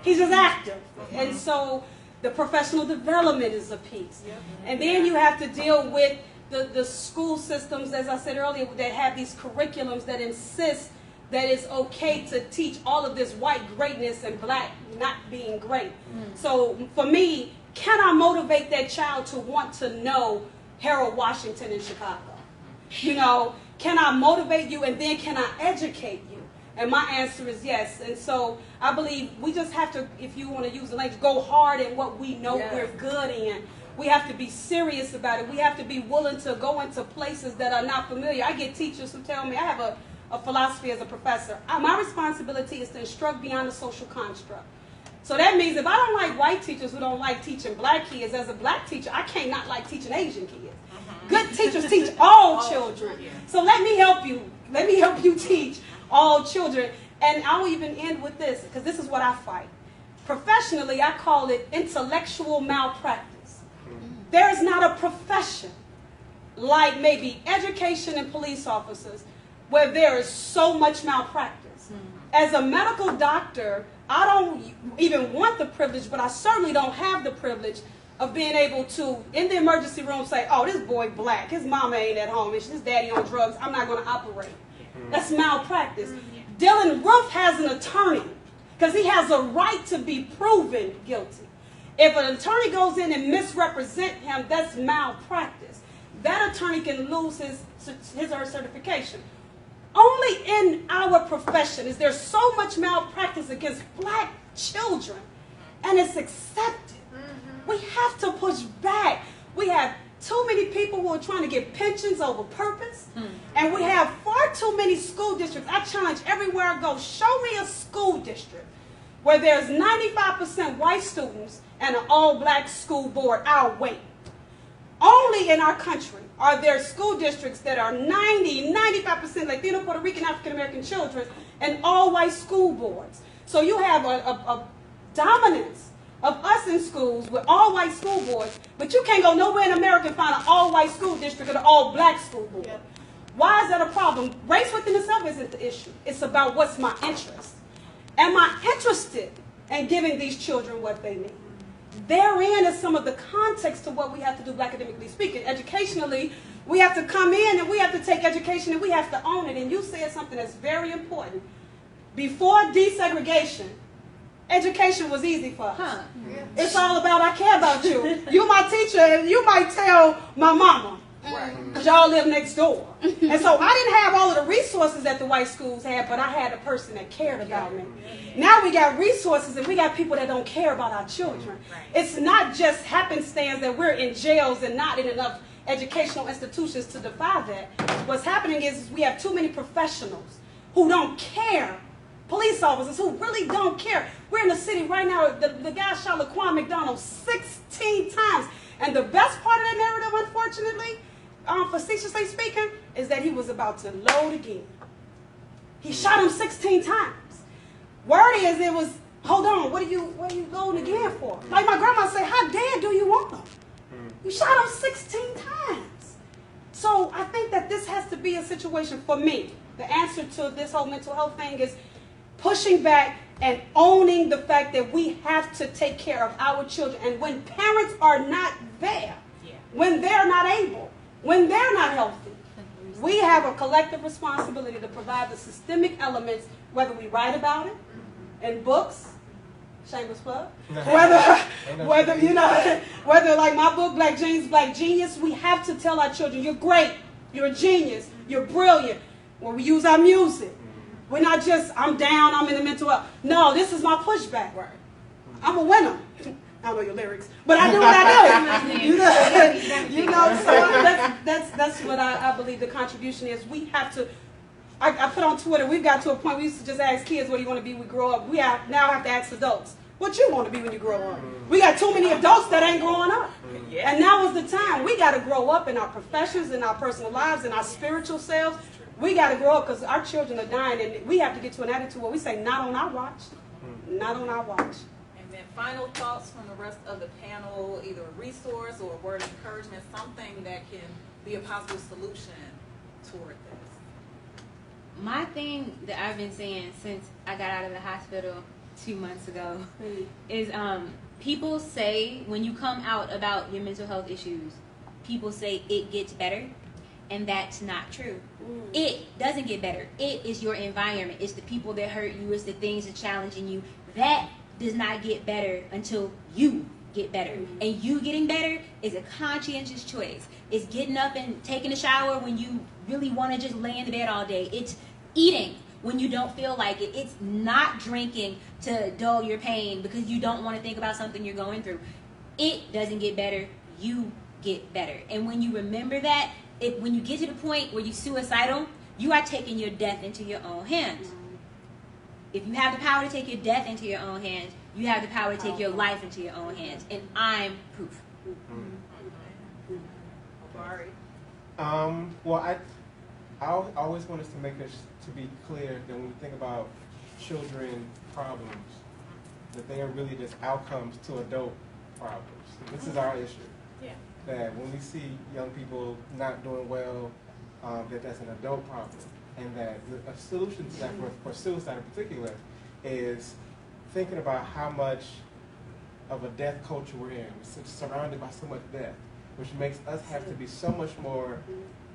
He's just active. And so the professional development is a piece. And then you have to deal with the school systems, as I said earlier, that have these curriculums that insist that it's okay to teach all of this white greatness and black not being great. So for me, can I motivate that child to want to know Harold Washington in Chicago? Can I motivate you, and then can I educate you? And my answer is yes. And so I believe we just have to, if you want to use the language, go hard in what we know we're good in. We have to be serious about it. We have to be willing to go into places that are not familiar. I get teachers who tell me, I have a philosophy as a professor. My responsibility is to instruct beyond the social construct. So that means if I don't like white teachers who don't like teaching black kids, as a black teacher, I can't not like teaching Asian kids. Good teachers teach all children. So let me help you. Let me help you teach all children. And I'll even end with this, because this is what I fight. Professionally, I call it intellectual malpractice. There is not a profession like maybe education and police officers where there is so much malpractice. As a medical doctor, I don't even want the privilege, but I certainly don't have the privilege of being able to, in the emergency room, say, oh, this boy black, his mama ain't at home, his daddy on drugs, I'm not going to operate. That's malpractice. Dylan Roof has an attorney because he has a right to be proven guilty. If an attorney goes in and misrepresent him, that's malpractice. That attorney can lose his or her certification. Only in our profession is there so much malpractice against black children, and it's accepted. We have to push back. We have too many people who are trying to get pensions over purpose, and we have far too many school districts. I challenge everywhere I go, show me a school district where there's 95% white students and an all-black school board, I'll wait. Only in our country are there school districts that are 95% Latino, Puerto Rican, African American children and all-white school boards. So you have a dominance of us in schools with all-white school boards, but you can't go nowhere in America and find an all-white school district or an all-black school board. Yep. Why is that a problem? Race within itself isn't the issue. It's about what's my interest. Am I interested in giving these children what they need? Therein is some of the context to what we have to do academically speaking. Educationally, we have to come in and we have to take education and we have to own it. And you said something that's very important. Before desegregation, education was easy for us. Huh. It's all about, I care about you. You my teacher, and you might tell my mama, because y'all live next door. And so I didn't have all of the resources that the white schools had, but I had a person that cared about me. Now we got resources and we got people that don't care about our children. It's not just happenstance that we're in jails and not in enough educational institutions to defy that. What's happening is we have too many professionals who don't care. Police officers who really don't care. We're in the city right now, the guy shot Laquan McDonald 16 times. And the best part of that narrative, unfortunately, facetiously speaking, is that he was about to load again. He shot him 16 times. Word is it was, hold on, what are you loading again for? Like my grandma said, how dead do you want him? You shot him 16 times. So I think that this has to be a situation for me. The answer to this whole mental health thing is pushing back and owning the fact that we have to take care of our children. And when parents are not there, when they're not able, when they're not healthy, we have a collective responsibility to provide the systemic elements, whether we write about it in books, shameless plug, whether you know, whether like my book, Black Genes, Black Genius, we have to tell our children, you're great, you're a genius, you're brilliant. When we use our music, we're not just, I'm down, I'm in the mental health. No, this is my pushback. Right. I'm a winner. I don't know your lyrics, but I do what I do. You know, so that's what I believe the contribution is. We have to, I put on Twitter, we've got to a point, we used to just ask kids, what do you want to be when we grow up? We now have to ask adults, what you want to be when you grow up? We got too many adults that ain't growing up. And now is the time. We got to grow up in our professions, in our personal lives, in our spiritual selves. We got to grow up because our children are dying, and we have to get to an attitude where we say, not on our watch. Not on our watch. And then final thoughts from the rest of the panel, either a resource or a word of encouragement, something that can be a positive solution toward this. My thing that I've been saying since I got out of the hospital 2 months ago is people say when you come out about your mental health issues, people say it gets better. And that's not true. It doesn't get better. It is your environment. It's the people that hurt you. It's the things that challenging you. That does not get better until you get better. And you getting better is a conscientious choice. It's getting up and taking a shower when you really want to just lay in the bed all day. It's eating when you don't feel like it. It's not drinking to dull your pain because you don't want to think about something you're going through. It doesn't get better. You get better. And when you remember that, when you get to the point where you're suicidal, you are taking your death into your own hands. If you have the power to take your death into your own hands, you have the power to take your life into your own hands. And I'm proof. Obari? Well, I always want us to make us to be clear that when we think about children problems, that they are really just outcomes to adult problems. This is our issue. That when we see young people not doing well, that that's an adult problem. And that a solution to that for suicide in particular is thinking about how much of a death culture we're in. We're surrounded by so much death, which makes us have to be so much more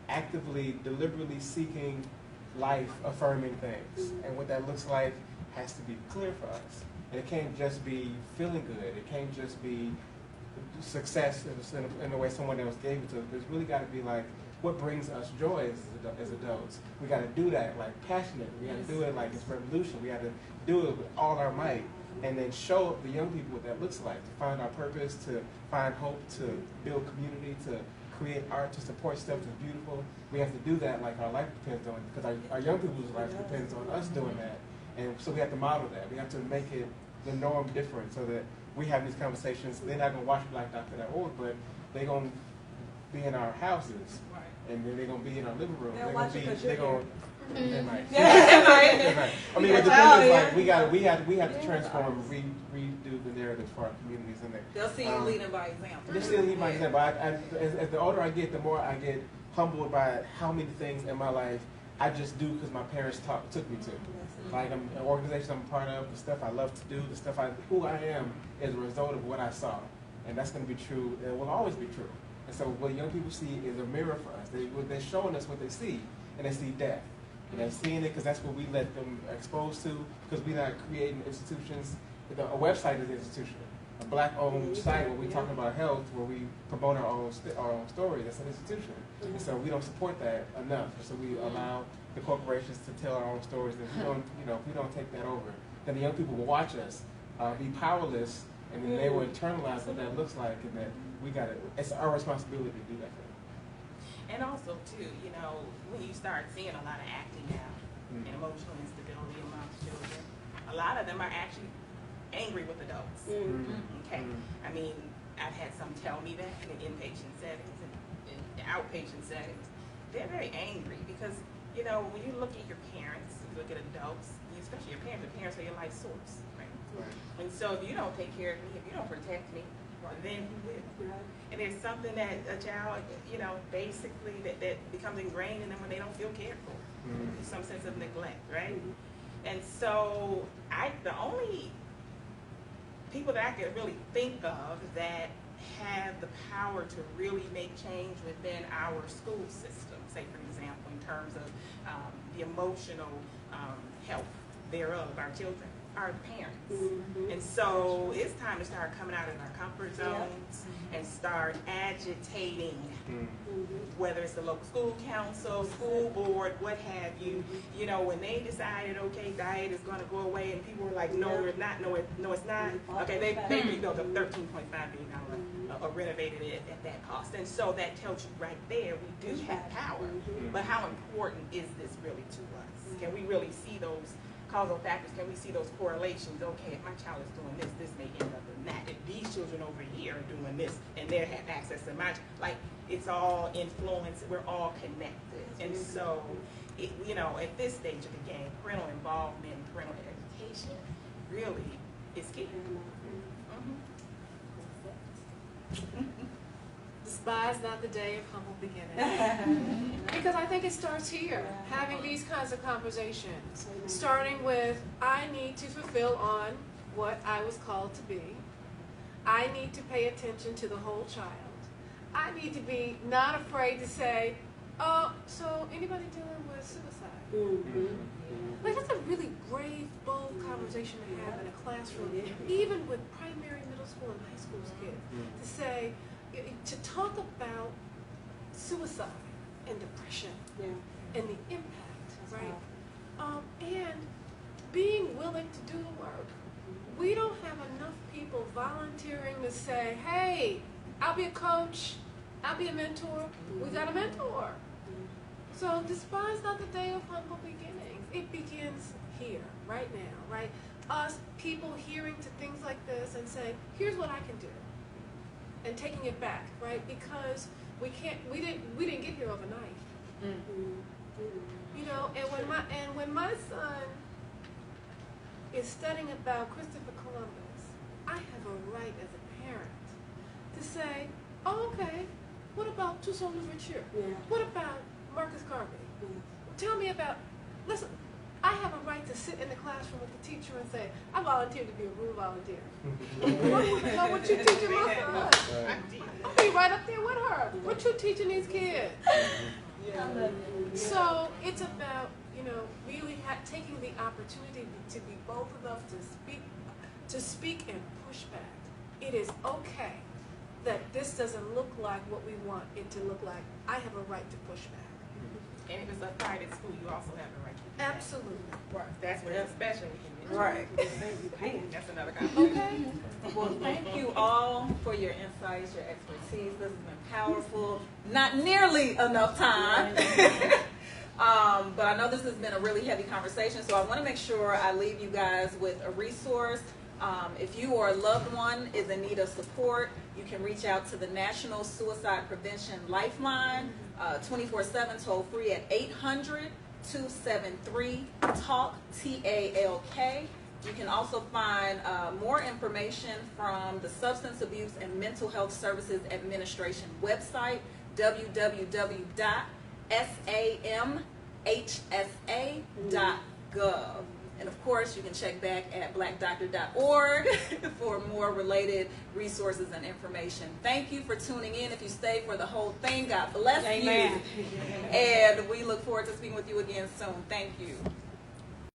actively, deliberately seeking life-affirming things. And what that looks like has to be clear for us. And it can't just be feeling good. It can't just be success in the way someone else gave it to us. There's really got to be like, what brings us joy as adults? We got to do that like passionate. We got to do it like it's revolution. We got to do it with all our might, and then show the young people what that looks like, to find our purpose, to find hope, to build community, to create art, to support stuff that's beautiful. We have to do that like our life depends on it, because our young people's life depends on us doing that. And so we have to model that. We have to make it the norm different, so that we have these conversations. They're not gonna watch blackdoctor.org, but they're gonna be in our houses, and then they're gonna be in our living room. They'll They're watch gonna it 'cause be. They're you're gonna. here. They might. Yeah, They might. I mean, but the thing is, like, we have to transform, redo the narrative for our communities, and They'll see you leading by example. they still lead by example. As the older I get, the more I get humbled by how many things in my life I just do because my parents took me to. Like an organization I'm a part of, the stuff I love to do, who I am is a result of what I saw. And that's going to be true, and it will always be true. And so what young people see is a mirror for us. They're showing us what they see, and they see death. And they're seeing it because that's what we let them expose to, because we're not creating institutions. A website is an institution. A black-owned site where we're talking about health, where we promote our own stories, that's an institution. And so we don't support that enough. So we allow the corporations to tell our own stories. And if we don't take that over, then the young people will watch us be powerless, and then they will internalize what that looks like, and that it's our responsibility to do that for them. And also, too, when you start seeing a lot of acting out and emotional instability amongst children, a lot of them are actually angry with adults. Okay? I mean, I've had some tell me that in inpatient settings and in outpatient settings. They're very angry because, when you look at your parents, you look at adults, especially your parents are your life source, right? And so if you don't take care of me, if you don't protect me, then who will? And there's something that a child, basically that becomes ingrained in them when they don't feel cared for. Some sense of neglect, right? And so the only people that I could really think of that have the power to really make change within our school system, say for example, in terms of the emotional health thereof of our children, are parents. And so it's time to start coming out of our comfort zones and start agitating, whether it's the local school council, school board, what have you. When they decided, okay, diet is going to go away, and people were like, no, it's not, no, it's not. Okay, they rebuilt a $13.5 billion or renovated it at that cost. And so that tells you right there, we do have power. But how important is this really to us? Can we really see those causal factors? Can we see those correlations? Okay, if my child is doing this, this may end up in that. If these children over here are doing this and they have access to my, it's all influence. We're all connected. And so, at this stage of the game, parental involvement, parental education, really is key. Despise not the day of humble beginnings. Because I think it starts here, having these kinds of conversations. Starting with, I need to fulfill on what I was called to be. I need to pay attention to the whole child. I need to be not afraid to say, oh, so anybody dealing with suicide? That's a really brave, bold conversation to have in a classroom, even with primary, middle school, and high school kids, to say, to talk about suicide and depression and the impact, right? And being willing to do the work. We don't have enough people volunteering to say, hey, I'll be a coach, I'll be a mentor. We got a mentor. So despise not the day of humble beginnings. It begins here, right now, right? Us people hearing to things like this and saying, here's what I can do. And taking it back, right? Because we didn't get here overnight. And when my son is studying about Christopher Columbus, I have a right as a parent to say, oh, okay, what about Toussaint Louverture? What about Marcus Garvey? Tell me about, listen, I have a right to sit in the classroom with the teacher and say, I volunteered to be a rural volunteer. I want to know what you're teaching my son. I'll be right up there with her. What you teaching these kids? So it's about, really taking the opportunity to be bold enough to speak and push back. It is okay that this doesn't look like what we want it to look like. I have a right to push back. And if it's a private school, you also have the right to do that. Absolutely. Right. That's where it's special. Right. That's another conversation. Okay. Well, thank you all for your insights, your expertise. This has been powerful. Not nearly enough time. But I know this has been a really heavy conversation, so I want to make sure I leave you guys with a resource. If you or a loved one is in need of support, you can reach out to the National Suicide Prevention Lifeline, 24/7 toll free at 800-273-TALK, TALK. You can also find more information from the Substance Abuse and Mental Health Services Administration website, www.samhsa.gov. And of course, you can check back at blackdoctor.org for more related resources and information. Thank you for tuning in. If you stayed for the whole thing, God bless Amen. you. And we look forward to speaking with you again soon. Thank you.